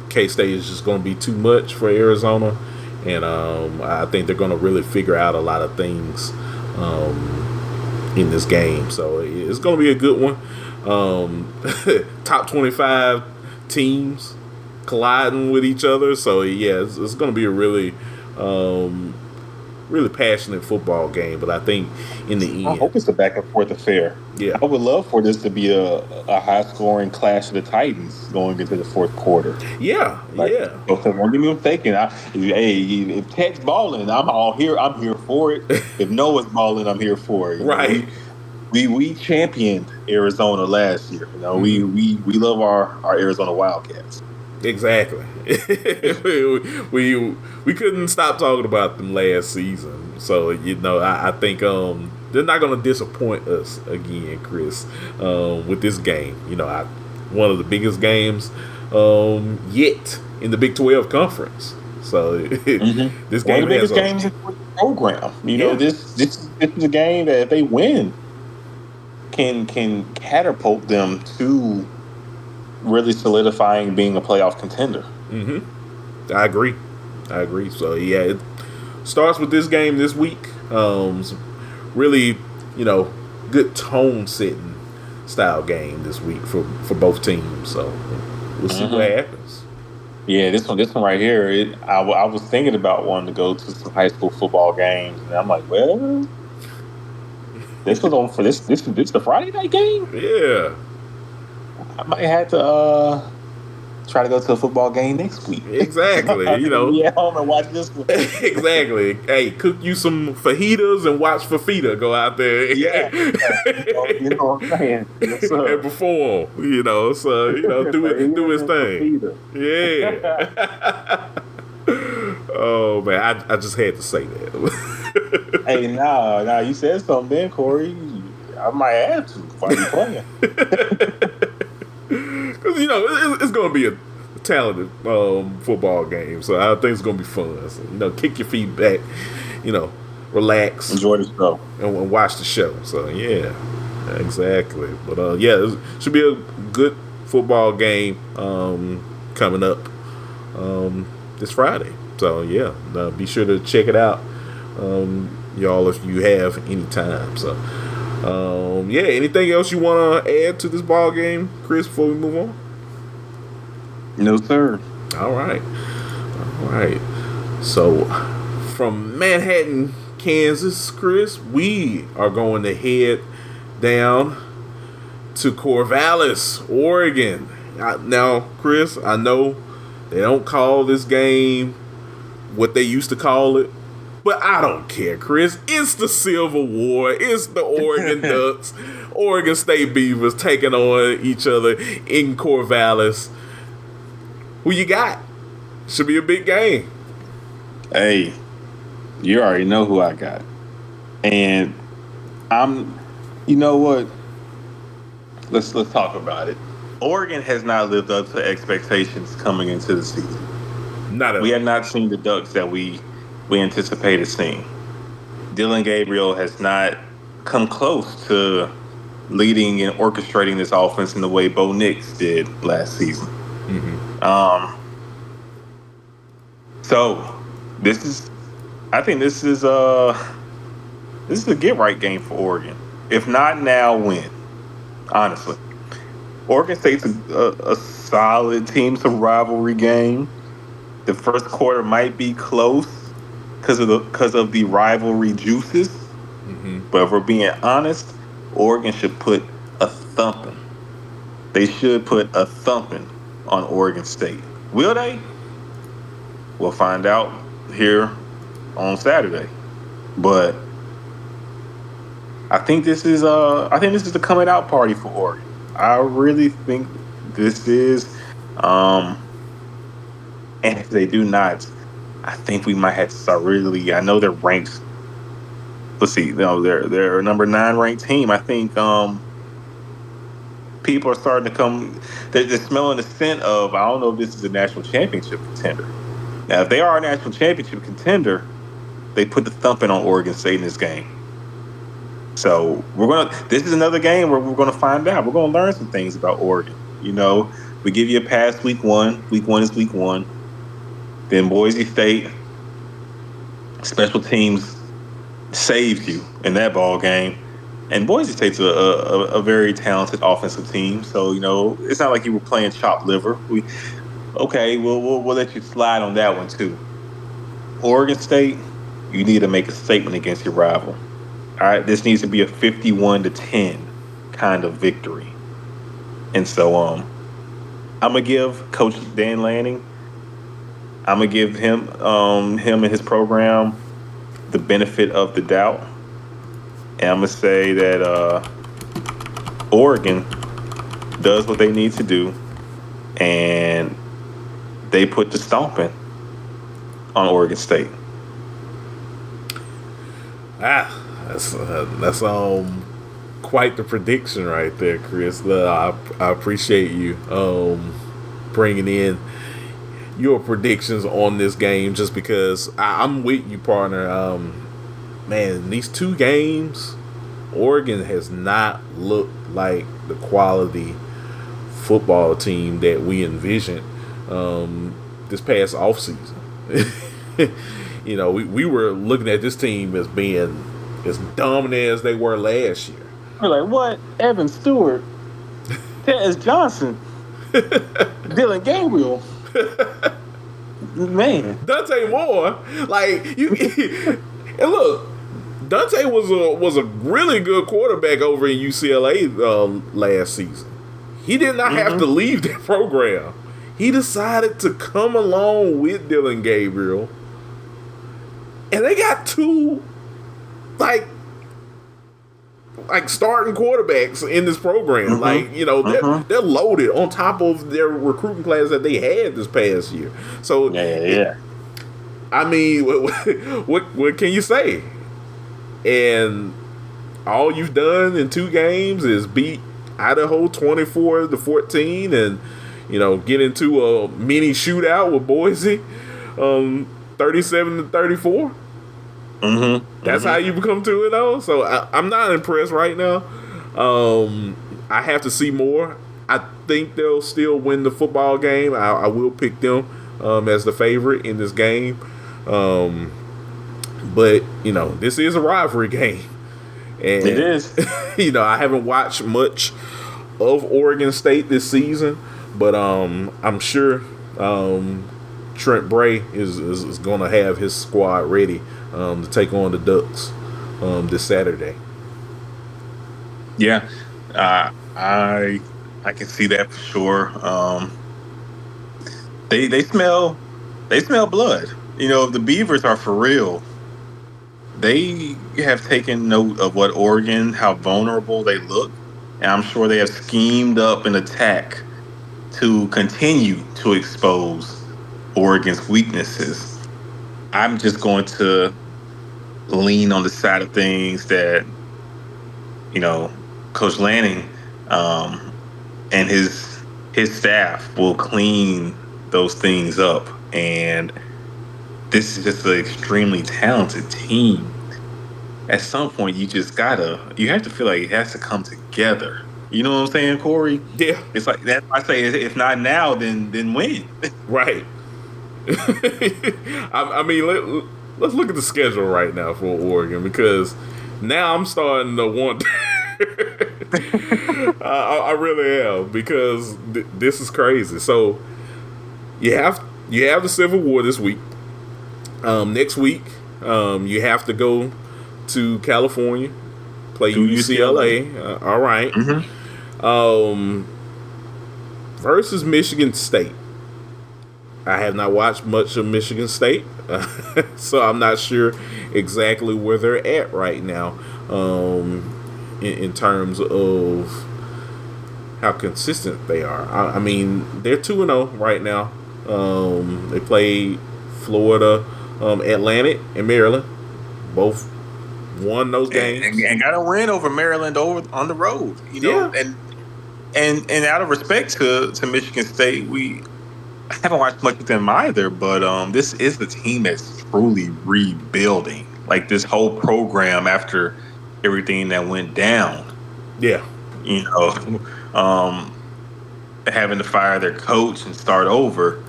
K-State is just going to be too much for Arizona, and I think they're going to really figure out a lot of things in this game. So it's going to be a good one. Top 25 teams colliding with each other. So it's going to be a really really passionate football game. But I think in the end, I hope it's a back and forth affair. Yeah, I would love for this to be a high scoring clash of the Titans going into the fourth quarter. Yeah. Don't get me mistaken. If Tech's balling, I'm all here. I'm here for it. If Noah's balling, I'm here for it. Right. We championed Arizona last year. We love our Arizona Wildcats. Exactly. we couldn't stop talking about them last season. So I think they're not going to disappoint us again, Chris, with this game. One of the biggest games yet in the Big 12 conference. So this game one of the biggest games in the program. This is a game that if they win, can catapult them to really solidifying being a playoff contender. Mm-hmm. I agree. So it starts with this game this week. Really, good tone setting style game this week for both teams. So we'll see what happens. Yeah, this one right here. I was thinking about wanting to go to some high school football games, and I'm like, well, this was on for this the Friday night game. Yeah. I might have to try to go to a football game next week. Exactly. Yeah, home and watch this one. Exactly. Hey, cook you some fajitas and watch Fafita go out there. Yeah. You know what I'm saying? Yes, sir. And perform. So do his thing. Yeah. Oh man, I just had to say that. Hey, nah, you said something, then, Kory. I might have to while you playing. Because, it's going to be a talented football game. So I think it's going to be fun. So, kick your feet back, relax. Enjoy the show. And watch the show. So, yeah, exactly. But, it should be a good football game coming up this Friday. So, yeah, be sure to check it out, y'all, if you have any time. So, anything else you want to add to this ball game, Chris, before we move on? No, sir. All right. So, from Manhattan, Kansas, Chris, we are going to head down to Corvallis, Oregon. Now, Chris, I know they don't call this game what they used to call it, but I don't care, Chris. It's the Civil War. It's the Oregon Ducks, Oregon State Beavers taking on each other in Corvallis. Who you got? Should be a big game. Hey, you already know who I got. And you know what? Let's talk about it. Oregon has not lived up to expectations coming into the season. We have not seen the Ducks that we anticipated seeing. Dylan Gabriel has not come close to leading and orchestrating this offense in the way Bo Nix did last season. Mm-hmm. So I think this is a get right game for Oregon. If not now, when? Honestly, Oregon State's a solid team. It's a rivalry game. The first quarter might be close because of the rivalry juices. Mm-hmm. But if we're being honest, Oregon should put a thumping. They should put a thumping on Oregon State. Will they? We'll find out here on Saturday. But I think this is the coming out party for Oregon. I really think this is. And if they do not, I think we might have to start really. I know they're ranked. Let's see. They're a number 9 ranked team. I think people are starting to come. They're smelling the scent of. I don't know if this is a national championship contender. Now, if they are a national championship contender, they put the thumping on Oregon State in this game. So this is another game where we're gonna find out. We're gonna learn some things about Oregon. We give you a pass week 1. Week 1 is week 1. Then Boise State special teams saved you in that ball game, and Boise State's a very talented offensive team. So it's not like you were playing chopped liver. We'll let you slide on that one too. Oregon State, you need to make a statement against your rival. All right, this needs to be a 51-10 kind of victory. And so I'm gonna give Coach Dan Lanning. I'm gonna give him and his program the benefit of the doubt, and I'm gonna say that Oregon does what they need to do, and they put the stomping on Oregon State. That's quite the prediction right there, Chris. I appreciate you bringing in your predictions on this game, just because I'm with you, partner. Man, these 2 games, Oregon has not looked like the quality football team that we envisioned this past offseason. We were looking at this team as being as dominant as they were last year. We're like, what? Evan Stewart, Tez Johnson, Dylan Gabriel. Man, Dante Moore, and look, Dante was a really good quarterback over in UCLA last season. He did not have to leave that program. He decided to come along with Dylan Gabriel, and they got 2 starting quarterbacks in this program. They're loaded on top of their recruiting class that they had this past year. So yeah. I mean, what can you say? And all you've done in 2 games is beat Idaho 24-14, and get into a mini shootout with Boise, 37-34. That's how you become 2-0. So I'm not impressed right now. I have to see more. I think they'll still win the football game. I will pick them as the favorite in this game. But this is a rivalry game, and it is. I haven't watched much of Oregon State this season, but I'm sure Trent Bray is going to have his squad ready to take on the Ducks this Saturday. Yeah, I can see that for sure. They smell blood. The Beavers are for real. They have taken note of what Oregon, how vulnerable they look, and I'm sure they have schemed up an attack to continue to expose Oregon's weaknesses. I'm just going to lean on the side of things that, Coach Lanning and his staff will clean those things up. And this is just an extremely talented team. At some point, you have to feel like it has to come together. You know what I'm saying, Kory? Yeah. It's like that. I say, if not now, then when? Right. I mean, let's look at the schedule right now for Oregon, because now I'm starting to want. I really am, because this is crazy. So you have the Civil War this week. Next week, you have to go to California, play UCLA. All right. Versus Michigan State. I have not watched much of Michigan State, so I'm not sure exactly where they're at right now in terms of how consistent they are. I mean, they're 2-0 right now. They played Florida, Atlantic, and Maryland. Both won those games. And got a win over Maryland on the road. Yeah. And out of respect to Michigan State, I haven't watched much of them either, but this is the team that's truly rebuilding. Like, this whole program after everything that went down. Yeah. Having to fire their coach and start over.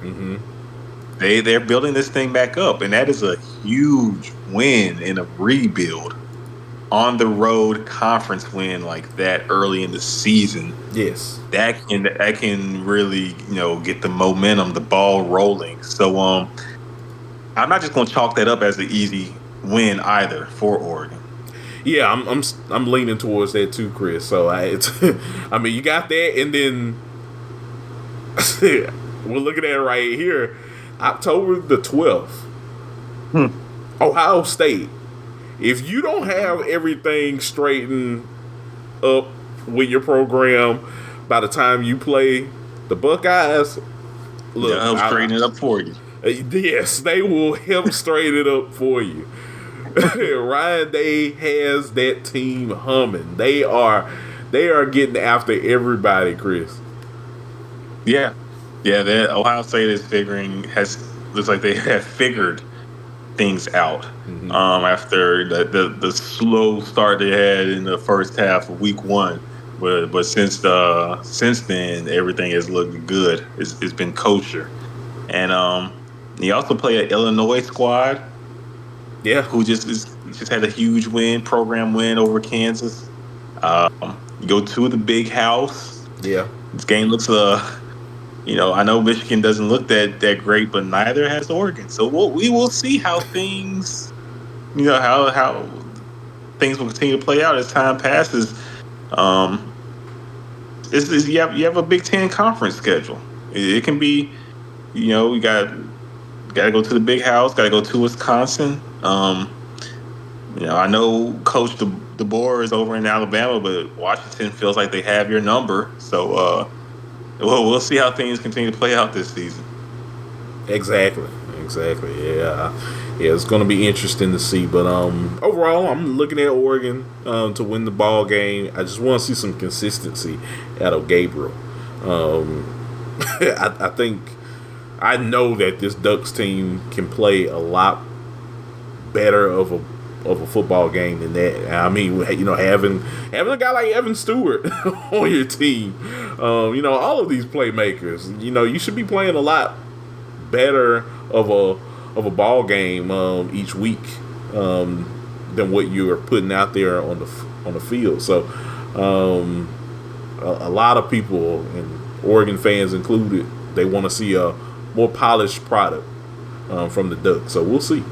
They're building this thing back up, and that is a huge win in a rebuild. On the road conference win like that early in the season. Yes. That can really, get the momentum, the ball rolling. So I'm not just going to chalk that up as an easy win either for Oregon. Yeah, I'm leaning towards that too, Chris. So I mean, you got that, and then we're looking at it right here, October the 12th. Ohio State. If you don't have everything straightened up with your program by the time you play the Buckeyes, look, I'll straighten it up for you. Yes, they will help straighten it up for you. Ryan Day has that team humming. They are getting after everybody, Chris. Yeah. That Ohio State looks like they have figured things out after the slow start they had in the first half of week 1, but since then everything has looked good. It's been kosher, and you also play an Illinois squad, who just had a huge program win over Kansas. You go to the big house. This game looks I know Michigan doesn't look that great, but neither has Oregon. So we will see how things, how things will continue to play out as time passes. You have a Big Ten conference schedule. It can be, we got to go to the big house, got to go to Wisconsin. I know Coach DeBoer is over in Alabama, but Washington feels like they have your number. So, we'll see how things continue to play out this season. Exactly. exactly. Yeah, yeah. It's going to be interesting to see. But overall, I'm looking at Oregon to win the ball game. I just want to see some consistency out of Gabriel. I think I know that this Ducks team can play a lot better of a football game than that. I mean, having a guy like Evan Stewart on your team, all of these playmakers, you should be playing a lot better of a ball game each week than what you are putting out there on the field. So, a lot of people, and Oregon fans included, they want to see a more polished product from the Ducks. So we'll see.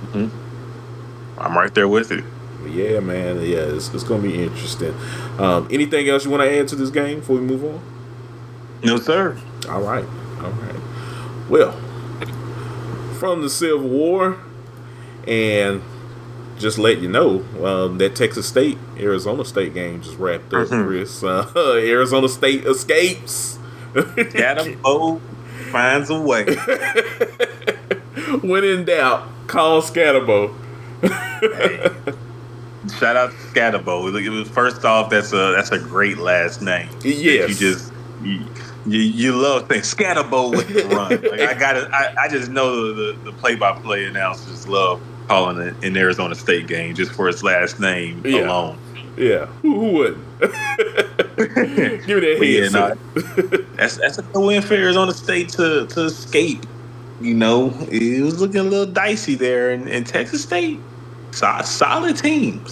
Mm-hmm. I'm right there with you. Yeah, man. Yeah, it's going to be interesting. Anything else you want to add to this game before we move on? No, sir. All right. Well, from the Civil War, and just let you know that Texas State Arizona State game just wrapped up, Chris. Arizona State escapes. Scatterbo finds a way. When in doubt, call Scatterbo. Hey, shout out to Scatterbo. First off, that's a great last name. Yes. You love saying Scatterbo with the run. Like, I just know the play-by-play announcers love calling it an Arizona State game just for its last name alone. Yeah, who wouldn't? Give me that head. That's a good win for Arizona State to escape. It was looking a little dicey there, and Texas State, solid team.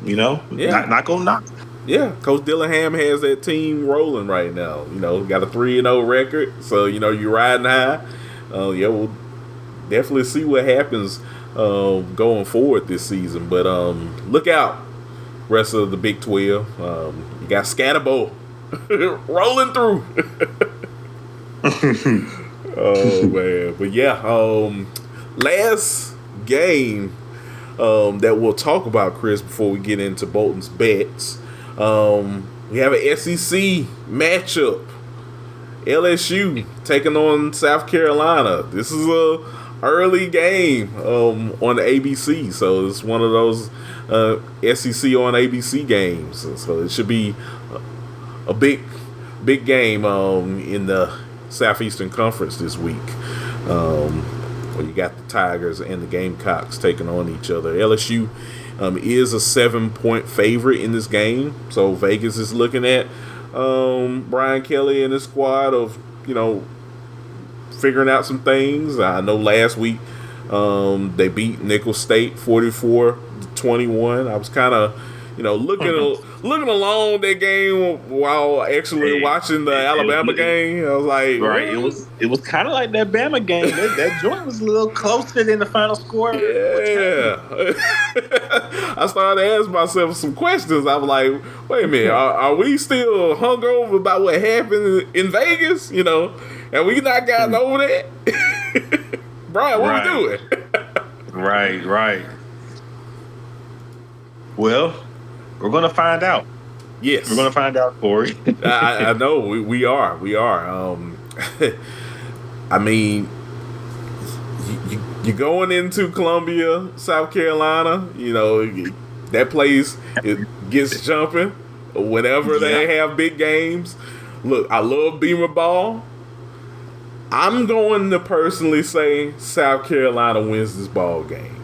Yeah. Not gonna knock. Yeah, Coach Dillingham has that team rolling right now. Got a 3-0 record, so you're riding high. We'll definitely see what happens going forward this season. But look out, rest of the Big 12. You got Scatterbo rolling through. Oh man, but yeah, last game that we'll talk about, Chris, before we get into Bolton's bets. We have an SEC matchup. LSU taking on South Carolina. This is a early game on the ABC, so it's one of those SEC on ABC games. So it should be a big game in the Southeastern Conference this week. Where you got the Tigers and the Gamecocks taking on each other. LSU is a 7-point favorite in this game, so Vegas is looking at Brian Kelly and his squad of figuring out some things. I know last week they beat Nicholls State 44-21. I was kind of looking along that game while actually watching the Alabama game. I was like, right. It was kind of like that Bama game. That joint was a little closer than the final score. Yeah. I started to ask myself some questions. I was like, wait a minute, are we still hungover about what happened in Vegas? And we not gotten over that? Brian, what we doing? Right. Well, we're going to find out. Yes. We're going to find out, Kory. I know. We are. I mean, you're going into Columbia, South Carolina. That place, it gets jumping whenever they have big games. Look, I love Beamer ball. I'm going to personally say South Carolina wins this ball game.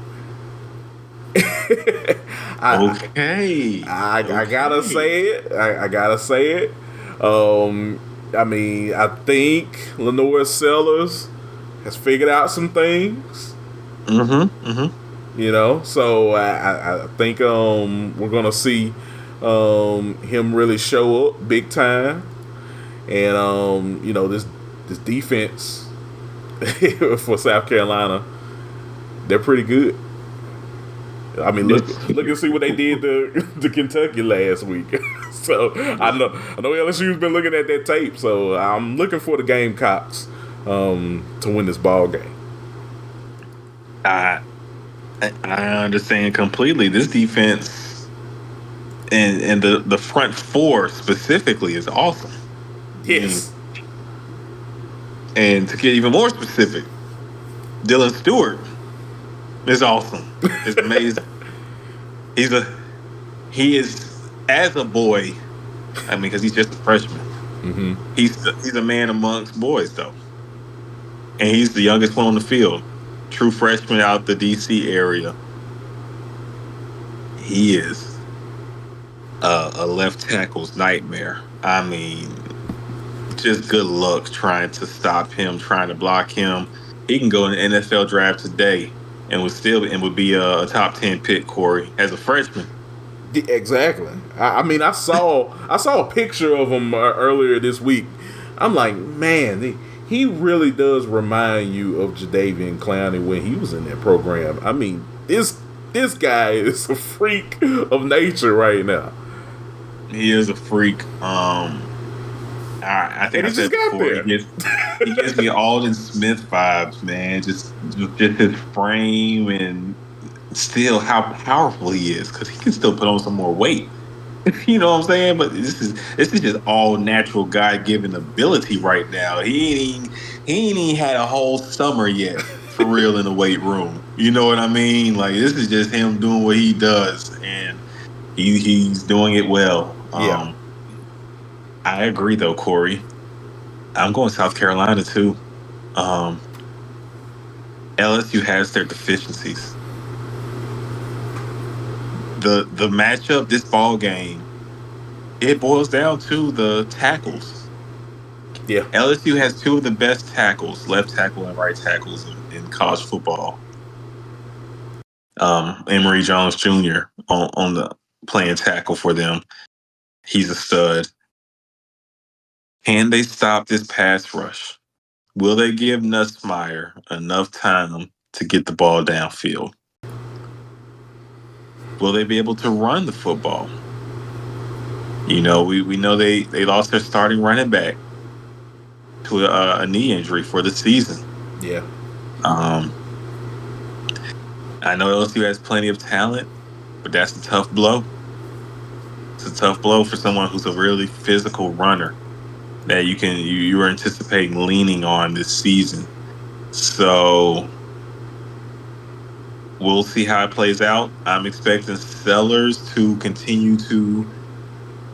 Okay. I gotta say it. I gotta say it. I mean, I think Lenore Sellers has figured out some things. So I think we're gonna see him really show up big time, and this defense for South Carolina, they're pretty good. I mean, look and see what they did to Kentucky last week. So I know LSU's been looking at that tape. So I'm looking for the Gamecocks to win this ball game. I understand completely. This defense and the front four specifically is awesome. Yes. And to get even more specific, Dylan Stewart is awesome. It's amazing. He's a he is as a boy. I mean, because he's just a freshman. Mm-hmm. He's a man amongst boys though, and he's the youngest one on the field. True freshman out the DC area. He is a left tackle's nightmare. I mean, just good luck trying to stop him, trying to block him. He can go in the NFL draft today and would be a top 10 pick, Kory, as a freshman. Exactly. I mean, I saw a picture of him earlier this week. I'm like, man, he really does remind you of Jadeveon Clowney when he was in that program. I mean, this guy is a freak of nature right now. He is a freak. I think I said before, he gives me Alden Smith vibes, man. Just his frame and still how powerful he is, because he can still put on some more weight. You know what I'm saying? But this is just all natural God-given ability right now. He ain't even had a whole summer yet for real in the weight room. You know what I mean? Like, this is just him doing what he does, and he's doing it well. Yeah. I agree though, Kory. I'm going South Carolina too. LSU has their deficiencies. The matchup, this ball game, it boils down to the tackles. Yeah. LSU has two of the best tackles, left tackle and right tackles in college football. Emory Jones Jr. on the playing tackle for them. He's a stud. Can they stop this pass rush? Will they give Nussmeier enough time to get the ball downfield? Will they be able to run the football? You know, we know they lost their starting running back to a knee injury for the season. Yeah. I know LSU has plenty of talent, but that's a tough blow. It's a tough blow for someone who's a really physical runner that you are anticipating leaning on this season. So we'll see how it plays out. I'm expecting Sellers to continue to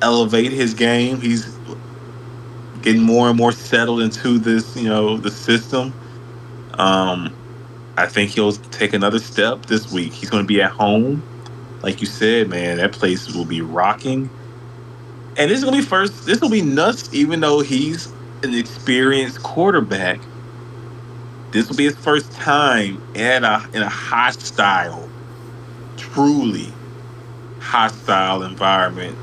elevate his game. He's getting more and more settled into this, the system. I think he'll take another step this week. He's going to be at home. Like you said, man, that place will be rocking. And this will be nuts, even though he's an experienced quarterback. This will be his first time in a hostile, truly hostile environment.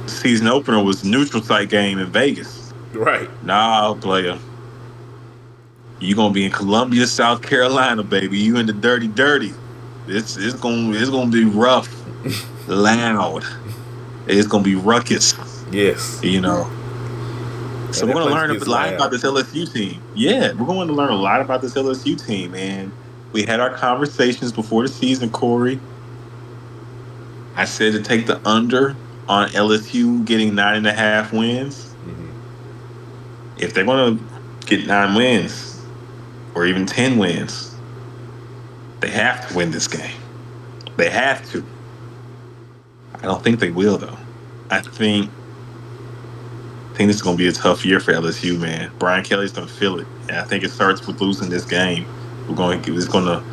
Season opener was neutral site game in Vegas. Right. Nah, player. You gonna be in Columbia, South Carolina, baby. You in the dirty. It's gonna be rough, loud. It's gonna be ruckus. Yes. So we're gonna learn a lot about this LSU team. Yeah, we're going to learn a lot about this LSU team, and we had our conversations before the season, Kory. I said to take the under on LSU getting 9.5 wins. Mm-hmm. If they're gonna get 9 wins or even 10 wins, they have to win this game. They have to. I don't think they will, though. I think this is going to be a tough year for LSU, man. Brian Kelly's going to feel it. And I think it starts with losing this game. You're going to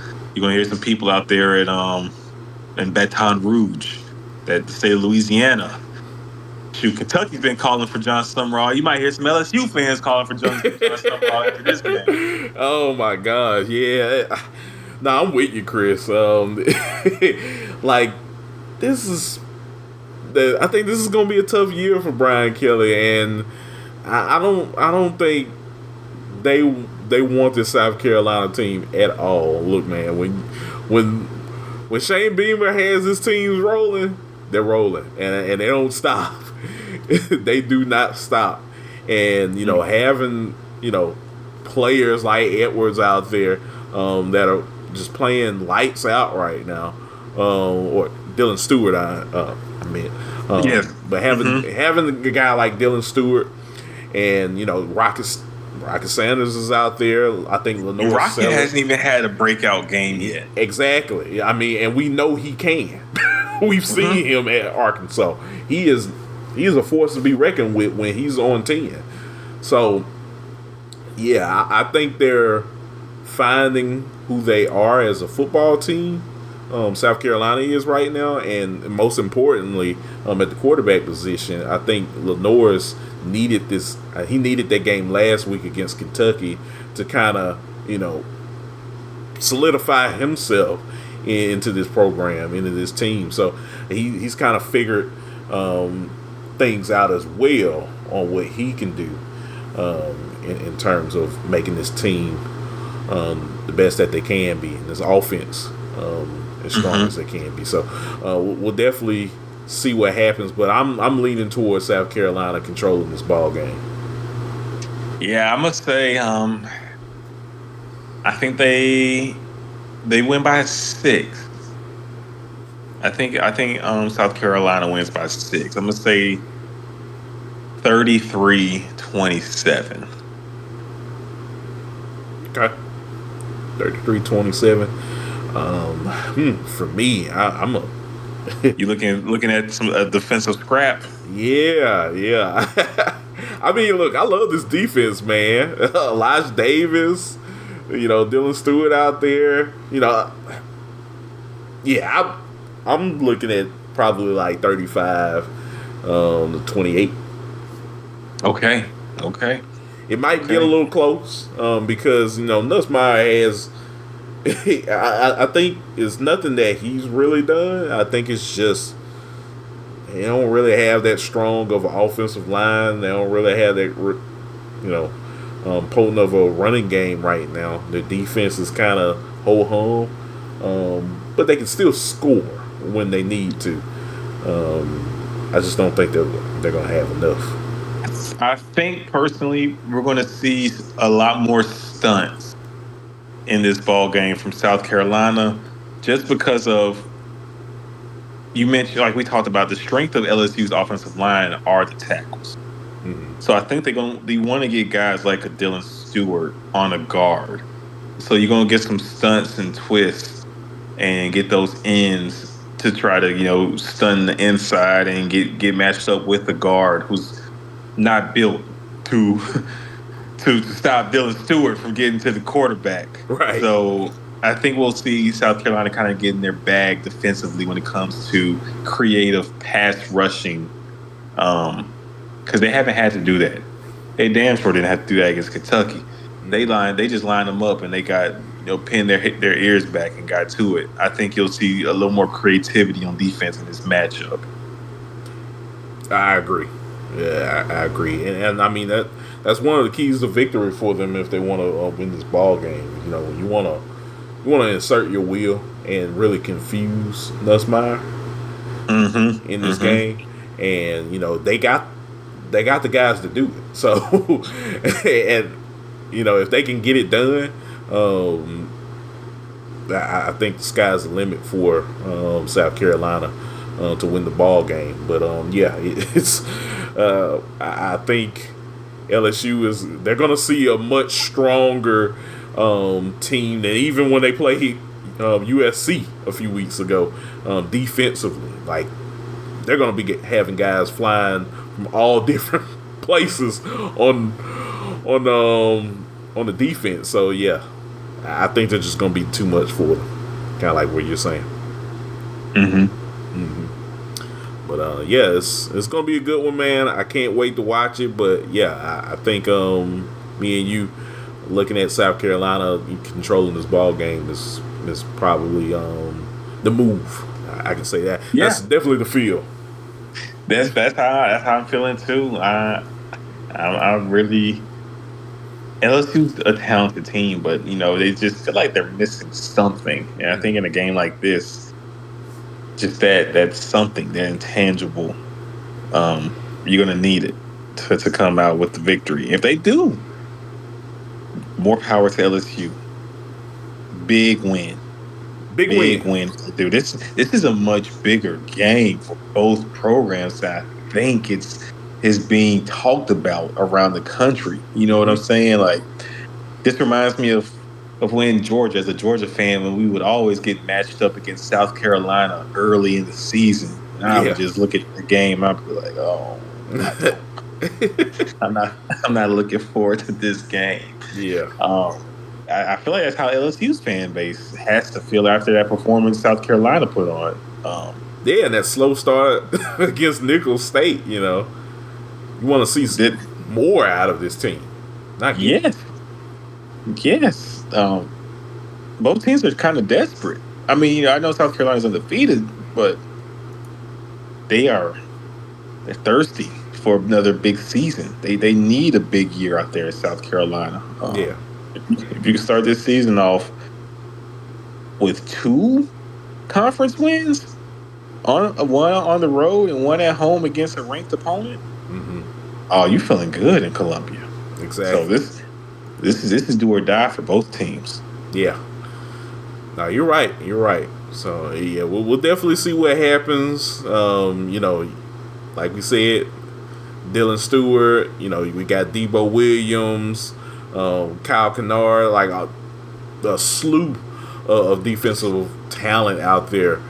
hear some people out there in Baton Rouge, that the state of Louisiana. Shoot, Kentucky's been calling for John Summerall. You might hear some LSU fans calling for John Summerall after this game. Oh my gosh, yeah. No, I'm with you, Chris. Like, I think this is gonna be a tough year for Brian Kelly, and I don't think they want this South Carolina team at all. Look, man, when Shane Beamer has his teams rolling, they're rolling, and they don't stop. They do not stop, and having players like Edwards out there that are just playing lights out right now, or Dylan Stewart, but having a guy like Dylan Stewart and Rocket Rocket Sanders is out there. I think Lenore Rocket Sellers. hasn't even had a breakout game yet. Exactly. I mean, and we know he can. We've seen him at Arkansas. He is a force to be reckoned with when he's on 10. So, yeah, I think they're finding who they are as a football team. South Carolina is right now, and most importantly, at the quarterback position, I think Lenore's needed this. He needed that game last week against Kentucky to kind of, solidify himself into this program, into this team. So he's kind of figured things out as well on what he can do in terms of making this team the best that they can be, and this offense as strong as they can be. So we'll definitely see what happens, but I'm leaning towards South Carolina controlling this ball game. Yeah, I must say, I think they win by 6. I think South Carolina wins by 6. I'm gonna say 33-27. Okay. 33-27. For me, I'm a. You looking at some defensive scrap? Yeah. I mean, look, I love this defense, man. Elijah Davis, Dylan Stewart out there. I'm looking at probably like 35 to 28. Okay. It might get a little close because Nussmeier has. I think it's nothing that he's really done. I think it's just they don't really have that strong of an offensive line. They don't really have that, potent of a running game right now. Their defense is kind of ho-hum, but they can still score when they need to. I just don't think they're going to have enough. I think personally we're going to see a lot more stunts in this ball game from South Carolina, just because of, you mentioned, like we talked about, the strength of LSU's offensive line are the tackles. Mm-hmm. So I think they want to get guys like a Dylan Stewart on a guard. So you're going to get some stunts and twists and get those ends to try to, stun the inside and get matched up with the guard who's not built to stop Dylan Stewart from getting to the quarterback. Right. So I think we'll see South Carolina kind of get in their bag defensively when it comes to creative pass rushing, because they haven't had to do that. They damn sure didn't have to do that against Kentucky. They just lined them up and they got pinned their ears back and got to it. I think you'll see a little more creativity on defense in this matchup. I agree. Yeah, I agree, and I mean that's one of the keys to victory for them if they want to win this ball game. You want to insert your will and really confuse Nussmeier in this game, and they got the guys to do it. So, and if they can get it done, I think the sky's the limit for South Carolina to win the ball game. But it's. I think LSU they're going to see a much stronger team than even when they played USC a few weeks ago defensively. Like, they're going to be having guys flying from all different places on the defense. So, yeah, I think they're just going to be too much for them, kind of like what you're saying. But it's gonna be a good one, man. I can't wait to watch it. But yeah, I think me and you looking at South Carolina controlling this ball game is probably the move. I can say that. Yeah. That's definitely the feel. That's how I'm feeling too. I really, LSU's a talented team, but they just feel like they're missing something. And I think in a game like this, just that's something, that intangible. You're gonna need it to come out with the victory. If they do, more power to LSU. Big win. Big win. Dude, this is a much bigger game for both programs. I think it's is being talked about around the country. You know what I'm Mm-hmm. saying? Like, this reminds me of when Georgia, as a Georgia fan, when we would always get matched up against South Carolina early in the season, and I would Yeah. just look at the game. I'd be like, "Oh, I don't. I'm not. I'm not looking forward to this game." Yeah. I feel like that's how LSU's fan base has to feel after that performance South Carolina put on. Yeah, and that slow start against Nicholls State, you want to see That more out of this team. Not get yes, yes. Both teams are kind of desperate. I mean, I know South Carolina's undefeated, but they're thirsty for another big season. They need a big year out there in South Carolina. yeah. If you can start this season off with 2 conference wins, one on the road and one at home against a ranked opponent, Mm-hmm. oh, you feeling good in Columbia. So Exactly. this is do or die for both teams. Yeah. No, you're right. You're right. So yeah, we'll definitely see what happens. Like we said, Dylan Stewart. We got Debo Williams, Kyle Kennard, like a slew of defensive talent out there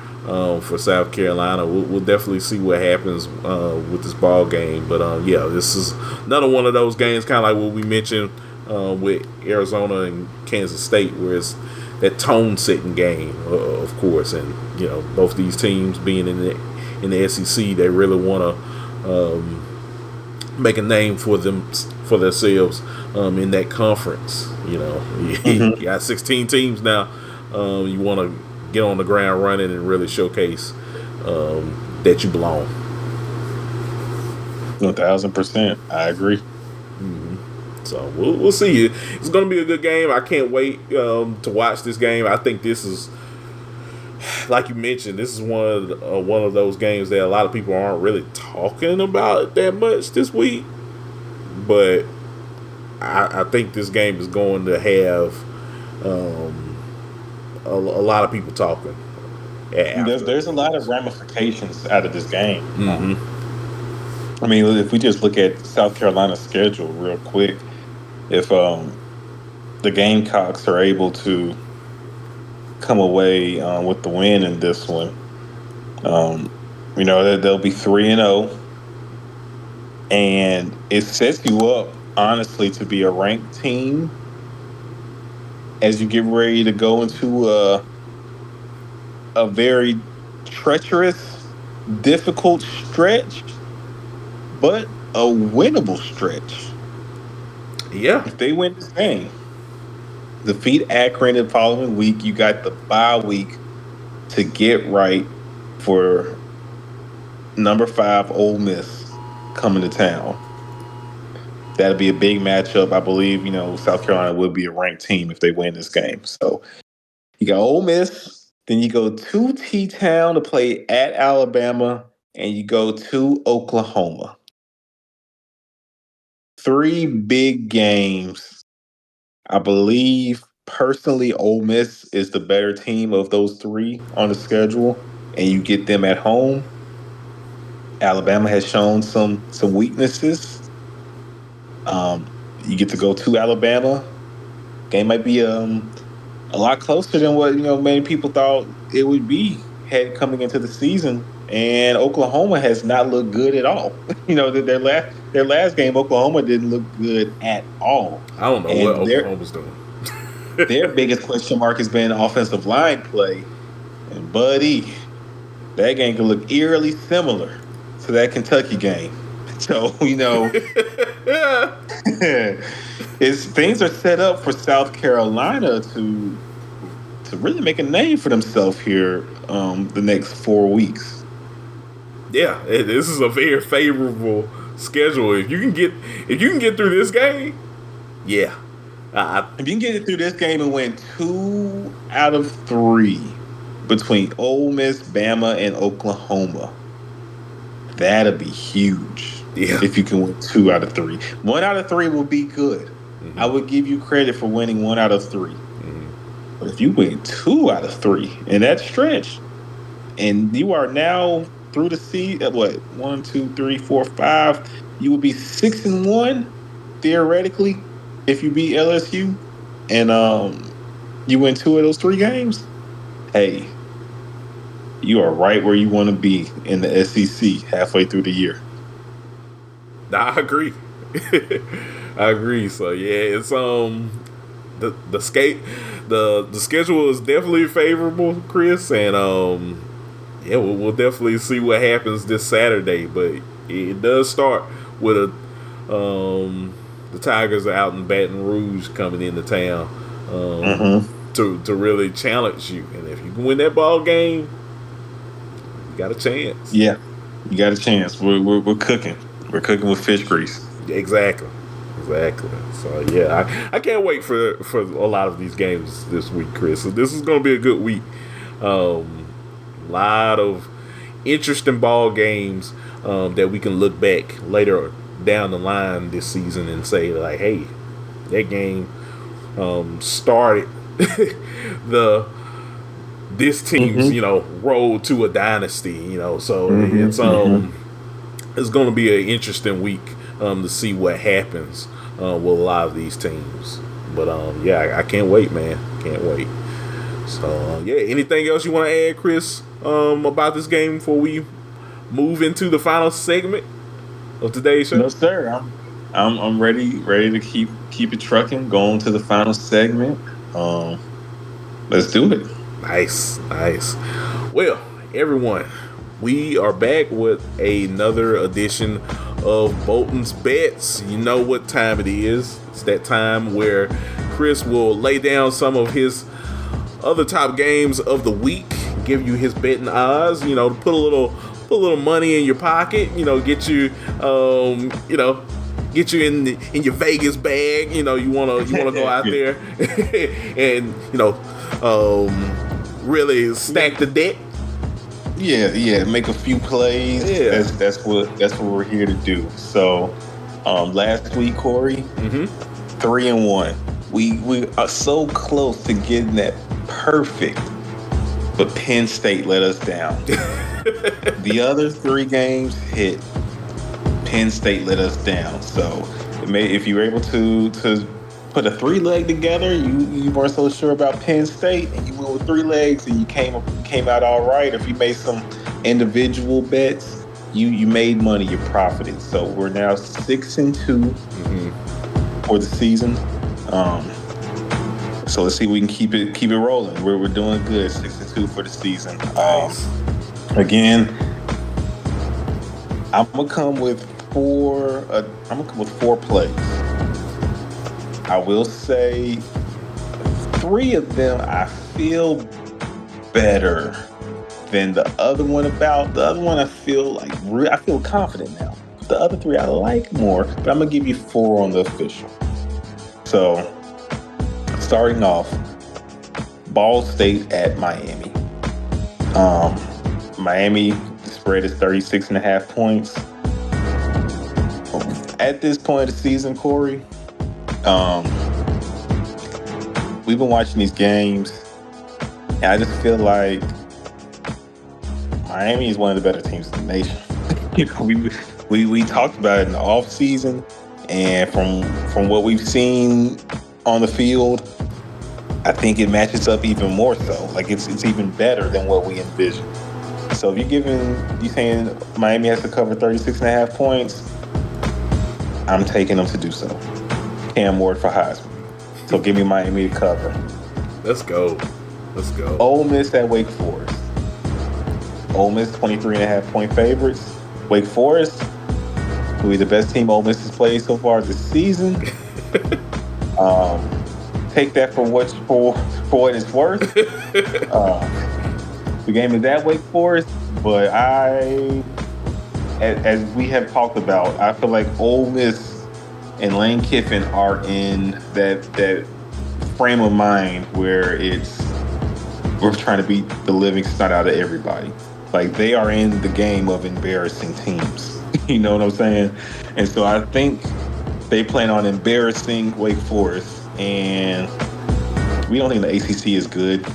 for South Carolina. We'll definitely see what happens with this ball game. But yeah, this is another one of those games, kind of like what we mentioned with Arizona and Kansas State, where it's that tone-setting game, of course. And both these teams being in the SEC, they really want to make a name for themselves in that conference. You got 16 teams now. You want to get on the ground running and really showcase that you belong. 1,000%, I agree. So we'll see. It's going to be a good game. I can't wait to watch this game. I think this is, like you mentioned, this is one of those games that a lot of people aren't really talking about that much this week. But I think this game is going to have a lot of people talking. There's a lot of ramifications out of this game. Mm-hmm. I mean, if we just look at South Carolina's schedule real quick, if the Gamecocks are able to come away with the win in this one, they'll be 3-0, and it sets you up honestly to be a ranked team as you get ready to go into a very treacherous, difficult stretch, but a winnable stretch. Yeah. If they win this game, defeat Akron the following week, you got the bye week to get right for number 5 Ole Miss coming to town. That'll be a big matchup. I believe, South Carolina will be a ranked team if they win this game. So you got Ole Miss, then you go to T-Town to play at Alabama, and you go to Oklahoma. 3 big games. I believe personally Ole Miss is the better team of those 3 on the schedule, and you get them at home. Alabama has shown some weaknesses. You get to go to Alabama. Game might be a lot closer than what many people thought it would be head coming into the season. And Oklahoma has not looked good at all. Their last game, Oklahoma didn't look good at all. I don't know what And Oklahoma's doing. their biggest question mark has been offensive line play. And buddy, that game can look eerily similar to that Kentucky game. So, things are set up for South Carolina to really make a name for themselves here the next 4 weeks. Yeah, this is a very favorable schedule. If you can get through this game, yeah. If you can get it through this game and win 2 out of 3 between Ole Miss, Bama, and Oklahoma, that'll be huge. Yeah. If you can win 2 out of 3. 1 out of 3 will be good. Mm-hmm. I would give you credit for winning 1 out of 3. Mm-hmm. But if you win 2 out of 3 in that stretch, and you are now through the season, 1, 2, 3, 4, 5. You would be 6-1 theoretically if you beat LSU, and you win 2 of those 3 games. Hey, you are right where you want to be in the SEC halfway through the year. Nah, I agree. I agree. So yeah, it's the skate the schedule is definitely favorable, Chris, and yeah, we'll definitely see what happens this Saturday. But it does start with the Tigers are out in Baton Rouge coming into town to really challenge you, and if you can win that ball game, you got a chance. Yeah, you got a chance. We're cooking. We're cooking with fish grease. Exactly. So yeah, I can't wait for a lot of these games this week, Chris. So this is going to be a good week. Lot of interesting ball games that we can look back later down the line this season and say like, hey, that game started this team's road to a dynasty. So it's going to be an interesting week to see what happens with a lot of these teams. But yeah, I can't wait, man. Can't wait. So yeah, anything else you want to add, Chris, about this game before we move into the final segment of today's show? No, sir. I'm ready to keep it trucking. Going to the final segment. Let's do it. Nice. Well, everyone, we are back with another edition of Bolton's Bets. You know what time it is. It's that time where Chris will lay down some of his other top games of the week, give you his betting odds, to put a little money in your pocket, get you get you in your Vegas bag. You wanna go out there and really stack the deck. Yeah, make a few plays. Yeah. That's what we're here to do. So, last week, Kory, 3-1. We are so close to getting that perfect, but Penn State let us down. The other 3 games hit. Penn State let us down. So, if you were able to put a 3-leg together, you weren't so sure about Penn State, and you went with 3 legs, and you came out all right. If you made some individual bets, you made money, you profited. So we're now 6-2 for the season. So let's see if we can keep it rolling. We're doing good. 6-2 for the season. Again, I'm gonna come with 4 plays. I will say 3 of them I feel better than the other one about. The other one I feel confident now. The other 3 I like more, but I'm gonna give you 4 on the official. So starting off, Ball State at Miami. Miami, the spread is 36.5 points. At this point of the season, Kory, we've been watching these games, and I just feel like Miami is one of the better teams in the nation. We talked about it in the off season, and from what we've seen on the field, I think it matches up even more so. Like it's even better than what we envisioned. So if you saying Miami has to cover 36.5 points, I'm taking them to do so. Cam Ward for Heisman. So give me Miami to cover. Let's go. Ole Miss at Wake Forest. Ole Miss 23.5 point favorites. Wake Forest will be the best team Ole Miss has played so far this season. Take that for what it's worth. The game is at Wake Forest, but as we have talked about, I feel like Ole Miss and Lane Kiffin are in that frame of mind where we're trying to beat the living snot out of everybody. Like they are in the game of embarrassing teams. You know what I'm saying? And so I think they plan on embarrassing Wake Forest, and we don't think the ACC is good.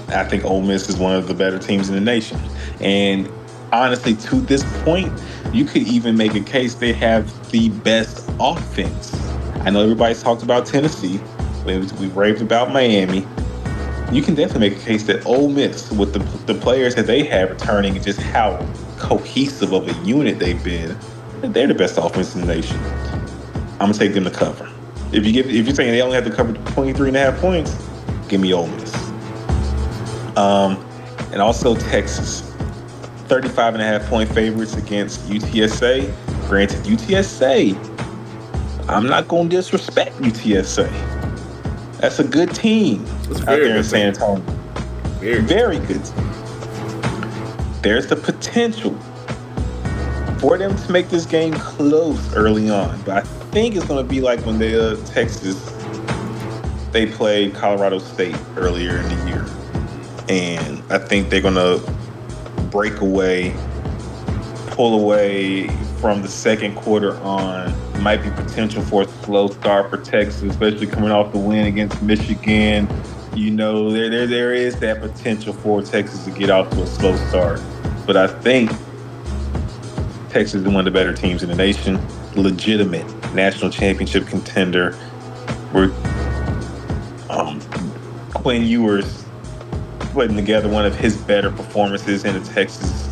I think Ole Miss is one of the better teams in the nation. And honestly, to this point, you could even make a case they have the best offense. I know everybody's talked about Tennessee. We raved about Miami. You can definitely make a case that Ole Miss, with the players that they have returning and just how cohesive of a unit they've been, they're the best offense in the nation. I'm gonna take them to cover. If you're saying they only have to cover 23.5 points, give me Ole Miss. And also Texas, 35.5 point favorites against UTSA. Granted, UTSA, I'm not gonna disrespect UTSA. That's a good team out there in San Antonio. Very good team. There's the potential for them to make this game close early on, but I think it's going to be like when they played Colorado State earlier in the year, and I think they're going to pull away from the second quarter on. Might be potential for a slow start for Texas, especially coming off the win against Michigan. There is that potential for Texas to get off to a slow start, but I think Texas is one of the better teams in the nation. Legitimate national championship contender. Quinn Ewers putting together one of his better performances in a Texas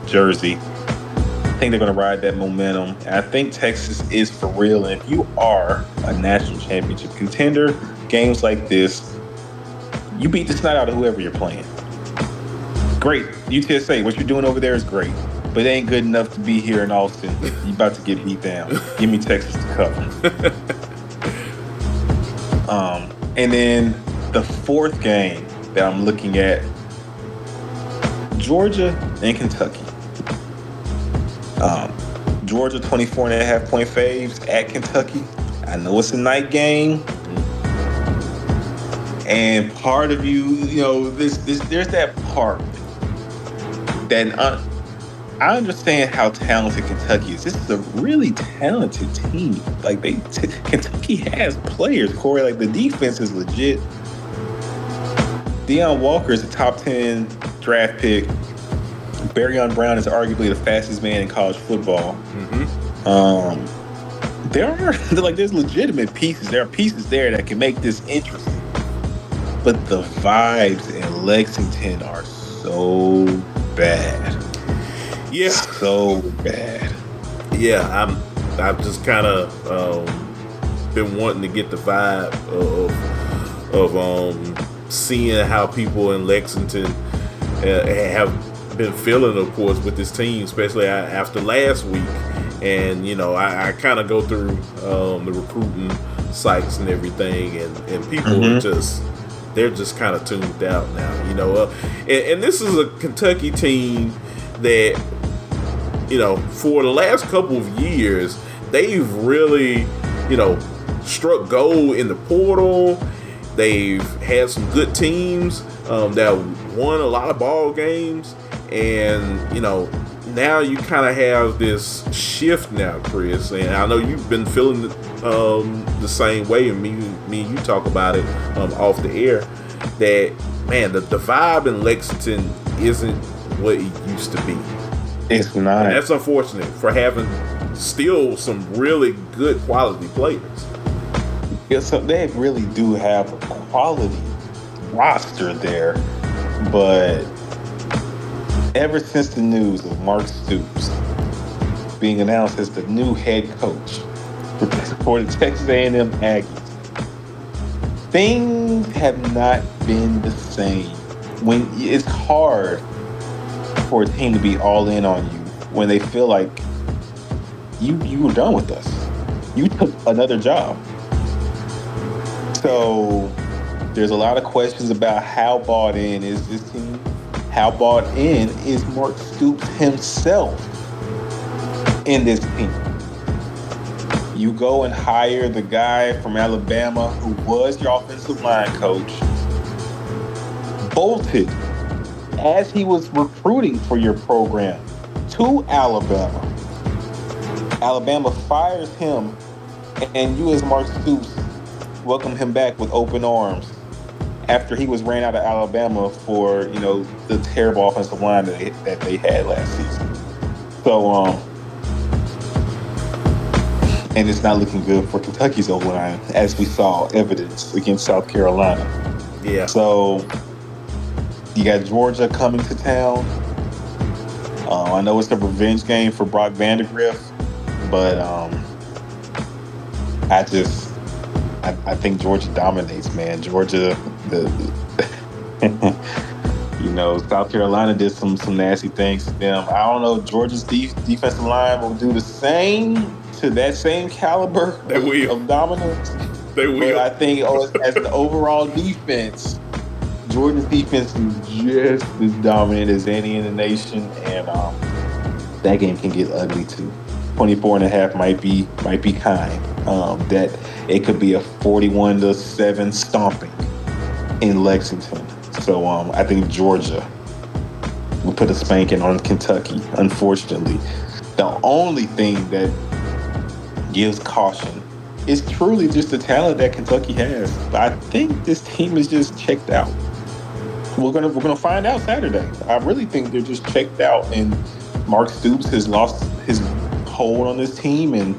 jersey. I think they're going to ride that momentum. And I think Texas is for real. And if you are a national championship contender, games like this, you beat the snot out of whoever you're playing. Great. UTSA, what you're doing over there is great. But it ain't good enough to be here in Austin. You about to get beat down. Give me Texas to cover. And then the fourth game that I'm looking at, Georgia and Kentucky. Georgia 24.5 point faves at Kentucky. I know it's a night game. And part of there's that part that I understand how talented Kentucky is. This is a really talented team. Like Kentucky has players, Kory. Like the defense is legit. Deion Walker is a top 10 draft pick. Barryon Brown is arguably the fastest man in college football. There's legitimate pieces. There are pieces there that can make this interesting. But the vibes in Lexington are so bad. Yeah. So bad. Yeah, I've just kind of been wanting to get the vibe of seeing how people in Lexington have been feeling, of course, with this team, especially after last week. And I kind of go through the recruiting sites and everything, and people are they're just kind of tuned out now. And this is a Kentucky team that, for the last couple of years, they've really, struck gold in the portal. They've had some good teams that won a lot of ball games. And, now you kind of have this shift now, Chris. And I know you've been feeling the same way. And me and you talk about it off the air. That, man, the vibe in Lexington isn't what it used to be. It's not. And that's unfortunate for having still some really good quality players. Yeah, so they really do have a quality roster there. But ever since the news of Mark Stoops being announced as the new head coach for the Texas A&M Aggies, things have not been the same. When it's hard for a team to be all in on you when they feel like you were done with us. You took another job. So there's a lot of questions about how bought in is this team. How bought in is Mark Stoops himself in this team? You go and hire the guy from Alabama who was your offensive line coach, bolted as he was recruiting for your program to Alabama. Alabama fires him, and you as Mark Stoops welcome him back with open arms. after he was ran out of Alabama for the terrible offensive line that they had last season. So and it's not looking good for Kentucky's O line, as we saw evidence against South Carolina. Yeah. So you got Georgia coming to town. I know it's a revenge game for Brock Vandagriff, but I think Georgia dominates, man. Georgia, South Carolina did some nasty things to them. I don't know. Georgia's defensive line will do the same to that same caliber of dominance. They will. But I think as an overall defense, Georgia's defense is just as dominant as any in the nation, and that game can get ugly too. 24.5 might be kind. That it could be a 41-7 stomping in Lexington. So I think Georgia will put a spanking on Kentucky. Unfortunately, the only thing that gives caution is truly just the talent that Kentucky has. I think this team is just checked out. We're gonna find out Saturday. I really think they're just checked out, and Mark Stoops has lost his hold on this team, and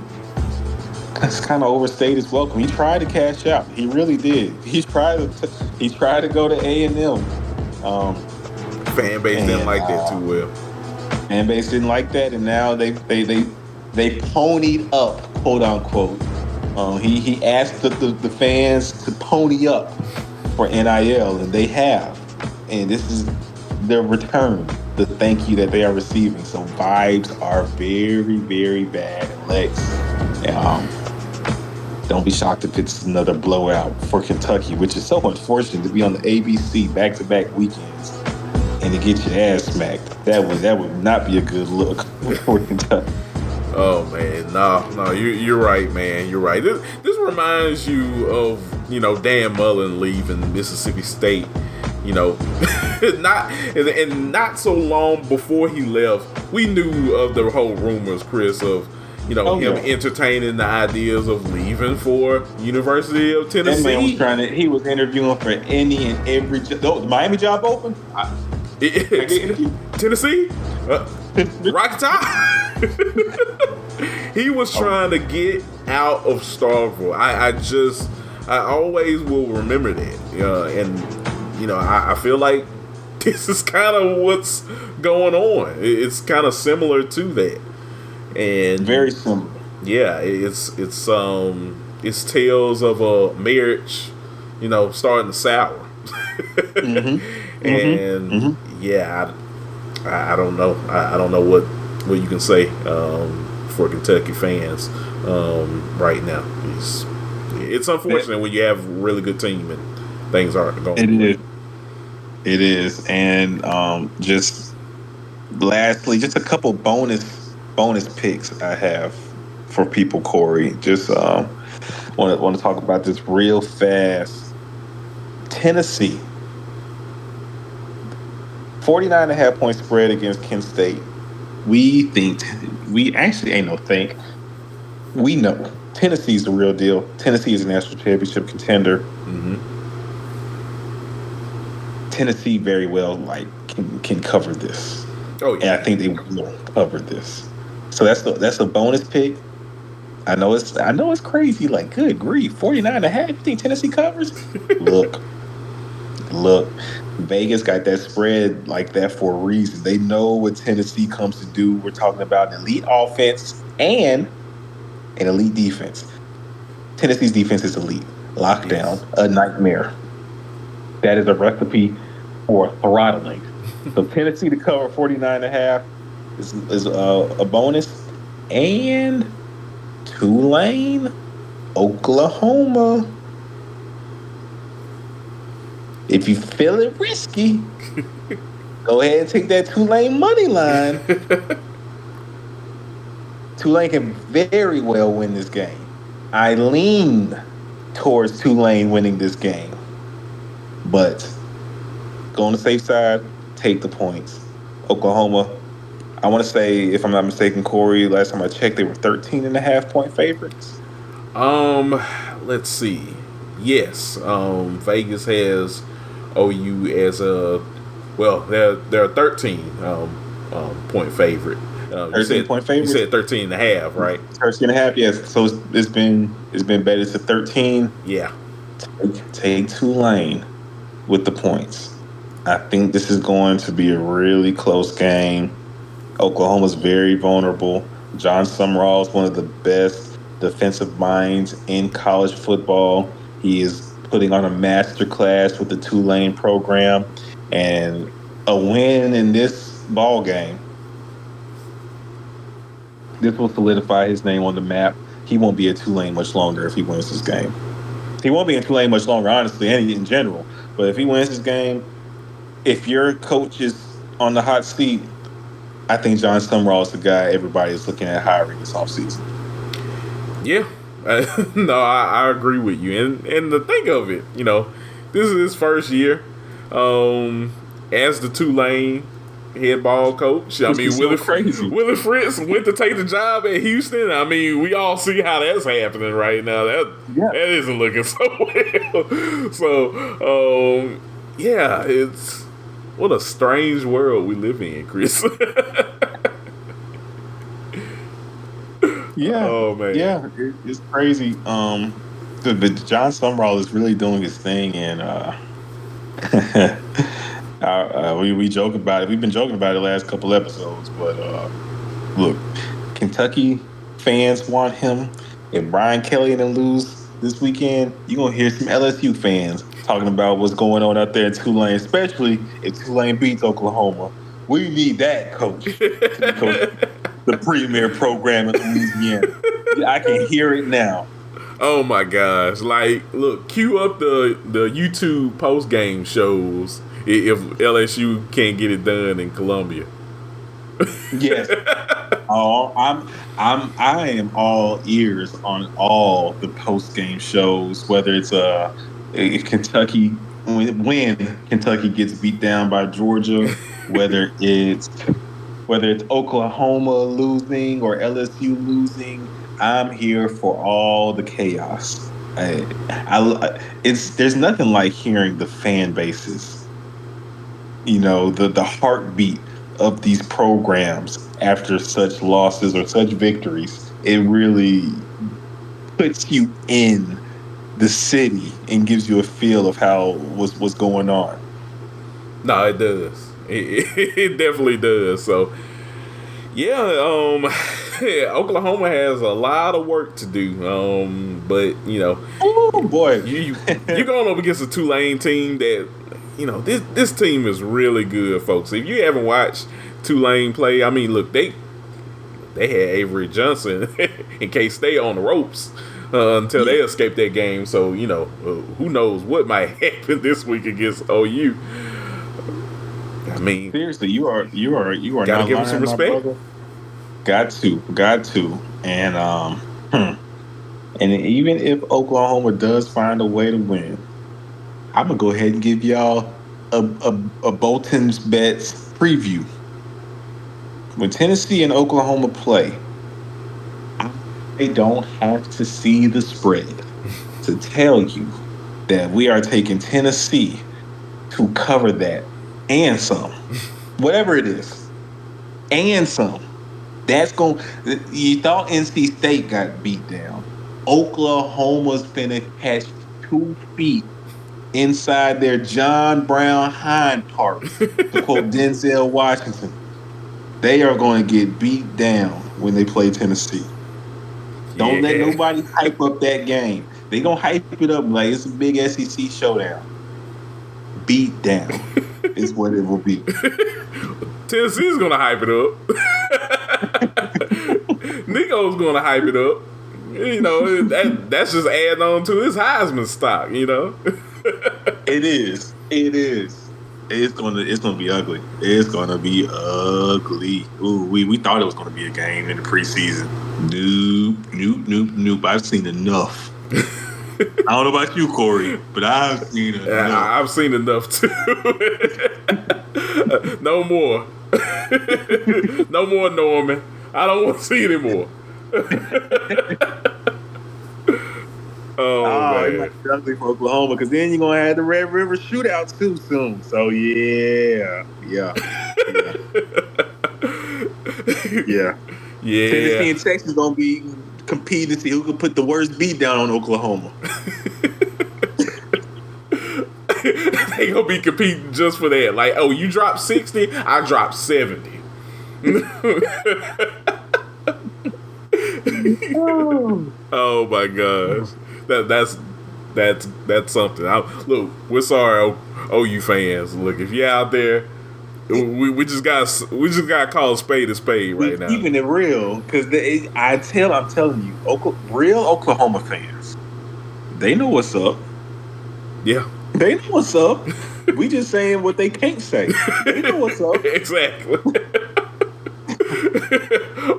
it's kind of overstayed his welcome. He tried to cash out. He really did. He tried to go to A&M. Fan base didn't like that too well. Fan base didn't like that, and now they ponied up, quote unquote. He asked the fans to pony up for NIL, and they have. And this is their return, the thank you that they are receiving. So vibes are very, very bad. And Lex, don't be shocked if it's another blowout for Kentucky, which is so unfortunate to be on the ABC back-to-back weekends and to get your ass smacked. That would not be a good look for Kentucky. Oh man, no, you're right, man. You're right. This reminds you of Dan Mullen leaving Mississippi State. Not so long before he left, we knew of the whole rumors, Chris, of him entertaining the ideas of leaving for University of Tennessee. That man was he was interviewing for any and every job. The Miami job open? Tennessee? Rocky Top? He was trying to get out of Starkville. I always will remember that. And I feel like this is kind of what's going on. It's kind of similar to that. And very similar. Yeah, it's tales of a marriage, starting to sour. Mm-hmm. And mm-hmm. Yeah, I don't know. I don't know what you can say for Kentucky fans right now. It's unfortunate when you have a really good team and things aren't going. It is, and just lastly, just a couple bonus picks I have for people, Kory. Just want to talk about this real fast. Tennessee, 49.5 point spread against Kent State. We know Tennessee's the real deal. Tennessee is a national championship contender. Mm-hmm. Tennessee very well can cover this. Oh yeah, and I think they will cover this. So that's a bonus pick. I know it's crazy. Like, good grief, 49.5. You think Tennessee covers? Look, Vegas got that spread like that for a reason. They know what Tennessee comes to do. We're talking about an elite offense and an elite defense. Tennessee's defense is elite. Lockdown, a nightmare. That is a recipe for throttling. So Tennessee to cover 49.5 is a bonus. And Tulane, Oklahoma. If you feel it risky, go ahead and take that Tulane money line. Tulane can very well win this game. I lean towards Tulane winning this game. But go on the safe side, take the points. Oklahoma, I want to say, if I'm not mistaken, Kory, last time I checked, they were 13.5 point favorites. Let's see. Yes, Vegas has OU as they're a 13 point favorite. You 13 said point you favorites. said 13 and a half, right? 13.5. Yes. So it's been betted to 13. Yeah. Take Tulane with the points. I think this is going to be a really close game. Oklahoma's very vulnerable. John Summerall is one of the best defensive minds in college football. He is putting on a master class with the Tulane program, and a win in this ball game. This will solidify his name on the map. He won't be at Tulane much longer if he wins this game. He won't be in Tulane much longer, honestly, and in general. But if he wins this game, if your coach is on the hot seat, I think John Summerall is the guy everybody is looking at hiring this offseason. Yeah. No, I agree with you. And the thing of it, this is his first year as the Tulane head ball coach. I mean, Willie Fritz went to take the job at Houston. I mean, we all see how that's happening right now. That isn't looking so well. So, it's what a strange world we live in, Chris. Yeah. Oh man. Yeah, it's crazy. But John Summerall is really doing his thing, and we joke about it. We've been joking about it the last couple episodes, but look, Kentucky fans want him. If Brian Kelly and them lose this weekend, you're gonna hear some LSU fans talking about what's going on out there in Tulane, especially if Tulane beats Oklahoma. We need that coach to be coach the premier program in Louisiana. I can hear it now. Oh my gosh! Like, look, cue up the YouTube post game shows if LSU can't get it done in Columbia. Yes. I am all ears on all the post game shows, whether it's if Kentucky when Kentucky gets beat down by Georgia, whether it's Oklahoma losing or LSU losing. I'm here for all the chaos. There's nothing like hearing the fan bases, the heartbeat of these programs after such losses or such victories. It really puts you in the city and gives you a feel of how what's going on. No, it does. It definitely does. So, Oklahoma has a lot of work to do. But oh boy, you're going up against a Tulane team that this team is really good, folks. If you haven't watched Tulane play, I mean, look, they had Avery Johnson in case they on the ropes until they escape that game. So who knows what might happen this week against OU. I mean, seriously, you are gotta not give lying, him some respect. Got to, and even if Oklahoma does find a way to win, I'm gonna go ahead and give y'all a Bolton's bets preview. When Tennessee and Oklahoma play, I don't have to see the spread to tell you that we are taking Tennessee to cover that and some, whatever it is, and some. You thought NC State got beat down. Oklahoma's finna catch 2 feet inside their John Brown hind parts, to quote Denzel Washington. They are going to get beat down when they play Tennessee. Don't let nobody hype up that game. They gonna hype it up like it's a big SEC showdown. Beat down is what it will be. Tennessee's gonna hype it up. Nico's gonna hype it up. That's just adding on to his Heisman stock. It is. It's gonna be ugly. It's gonna be ugly. Ooh, we thought it was gonna be a game in the preseason. Nope. I've seen enough. I don't know about you, Kory, but I've seen enough. I've seen enough too. No more. No more, Norman. I don't want to see anymore. Oh Oh, it might man. be ugly for Oklahoma because then you're gonna have the Red River Shootout too soon. So yeah, yeah. Yeah. Tennessee and Texas gonna be competing to see who can put the worst beat down on Oklahoma. They gonna be competing just for that. Like, oh, you dropped 60, I dropped 70. Oh my gosh, that's something. Look, we're sorry, OU fans. Look, if you're out there, we just got to call a spade We right now. keeping it real because I'm telling you, real Oklahoma fans, they know what's up. Yeah, They know what's up. We just saying what they can't say. They know what's up. exactly.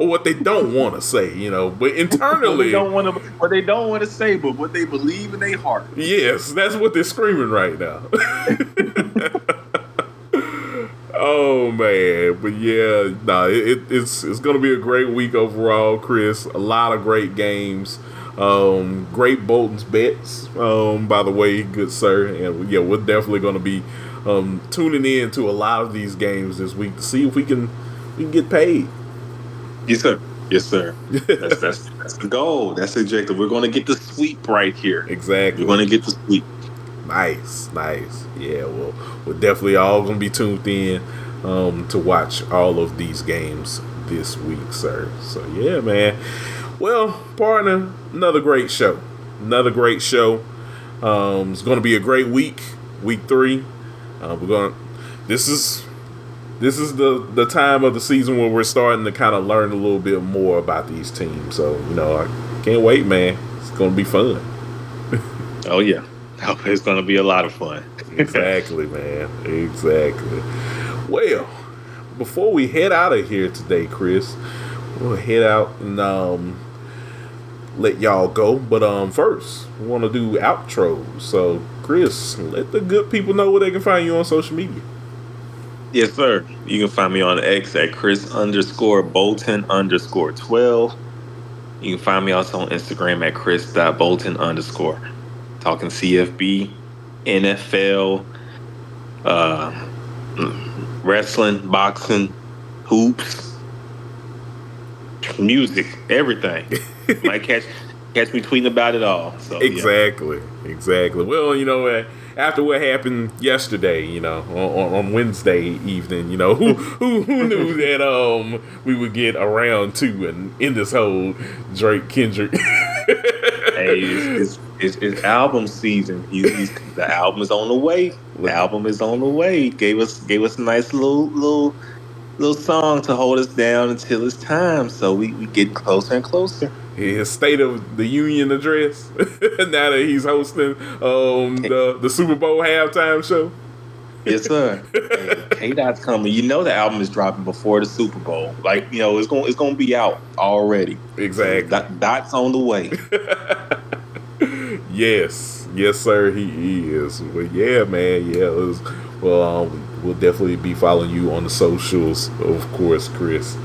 Or what they don't want to say, but internally, What they don't want to say, but what they believe in their heart. yes, that's what they're screaming right now. Oh man, but yeah, nah, it's gonna be a great week overall, Chris. A lot of great games, great Bolton's bets. By the way, good sir, and yeah, we're definitely gonna be tuning in to a lot of these games this week to see if we can get paid. Yes, sir. Yes, sir. That's the goal. That's the objective. We're going to get the sweep right here. Exactly. We're going to get the sweep. Nice. Yeah, well, we're definitely all gonna be tuned in to watch all of these games this week, sir. So yeah, man. Well, partner, another great show. It's gonna be a great week 3. This is the time of the season where we're starting to kind of learn a little bit more about these teams. So I can't wait, man. It's gonna be fun. Oh yeah. It's going to be a lot of fun. Exactly, man. Exactly. Well, before we head out of here today, Chris, we'll head out and let y'all go. But first, we want to do outros. So, Chris, let the good people know where they can find you on social media. Yes, sir. You can find me on X at Chris_Bolton_12. You can find me also on Instagram at Chris.Bolton_. Talking CFB, NFL, wrestling, boxing, hoops, music, everything. Might catch me tweeting about it all. So Exactly. Well, after what happened yesterday, on Wednesday evening, who knew that we would get a round 2 and in this whole Drake Kendrick. Hey, it's album season. The album is on the way. The album is on the way. Gave us a nice little song to hold us down until it's time. So we getting closer and closer. His State of the Union address. Now that he's hosting the Super Bowl halftime show. Yes, sir. K-Dot's coming. The album is dropping before the Super Bowl. Like, it's gonna be out already. Exactly. So Dot's on the way. Yes, sir. He is. But yeah, man. Yeah. We'll definitely be following you on the socials, of course, Chris.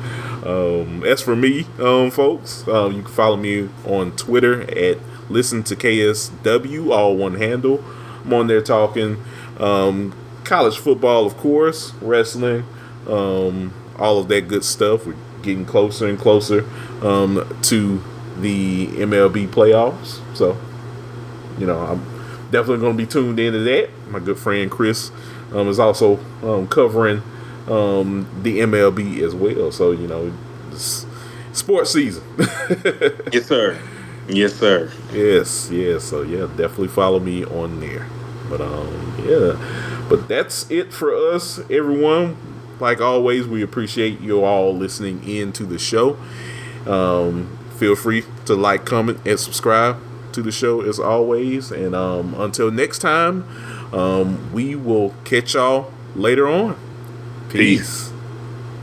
As for me, folks, you can follow me on Twitter at Listen to KSW, all one handle. I'm on there talking college football, of course, wrestling, all of that good stuff. We're getting closer and closer to the MLB playoffs. So, I'm definitely going to be tuned into that. My good friend Chris is also covering the MLB as well. So, it's sports season. Yes, sir. Yes, sir. Yes. So, yeah, definitely follow me on there. But, yeah. But that's it for us, everyone. Like always, we appreciate you all listening in to the show. Feel free to like, comment, and subscribe to the show as always. And until next time, we will catch y'all later on. Peace.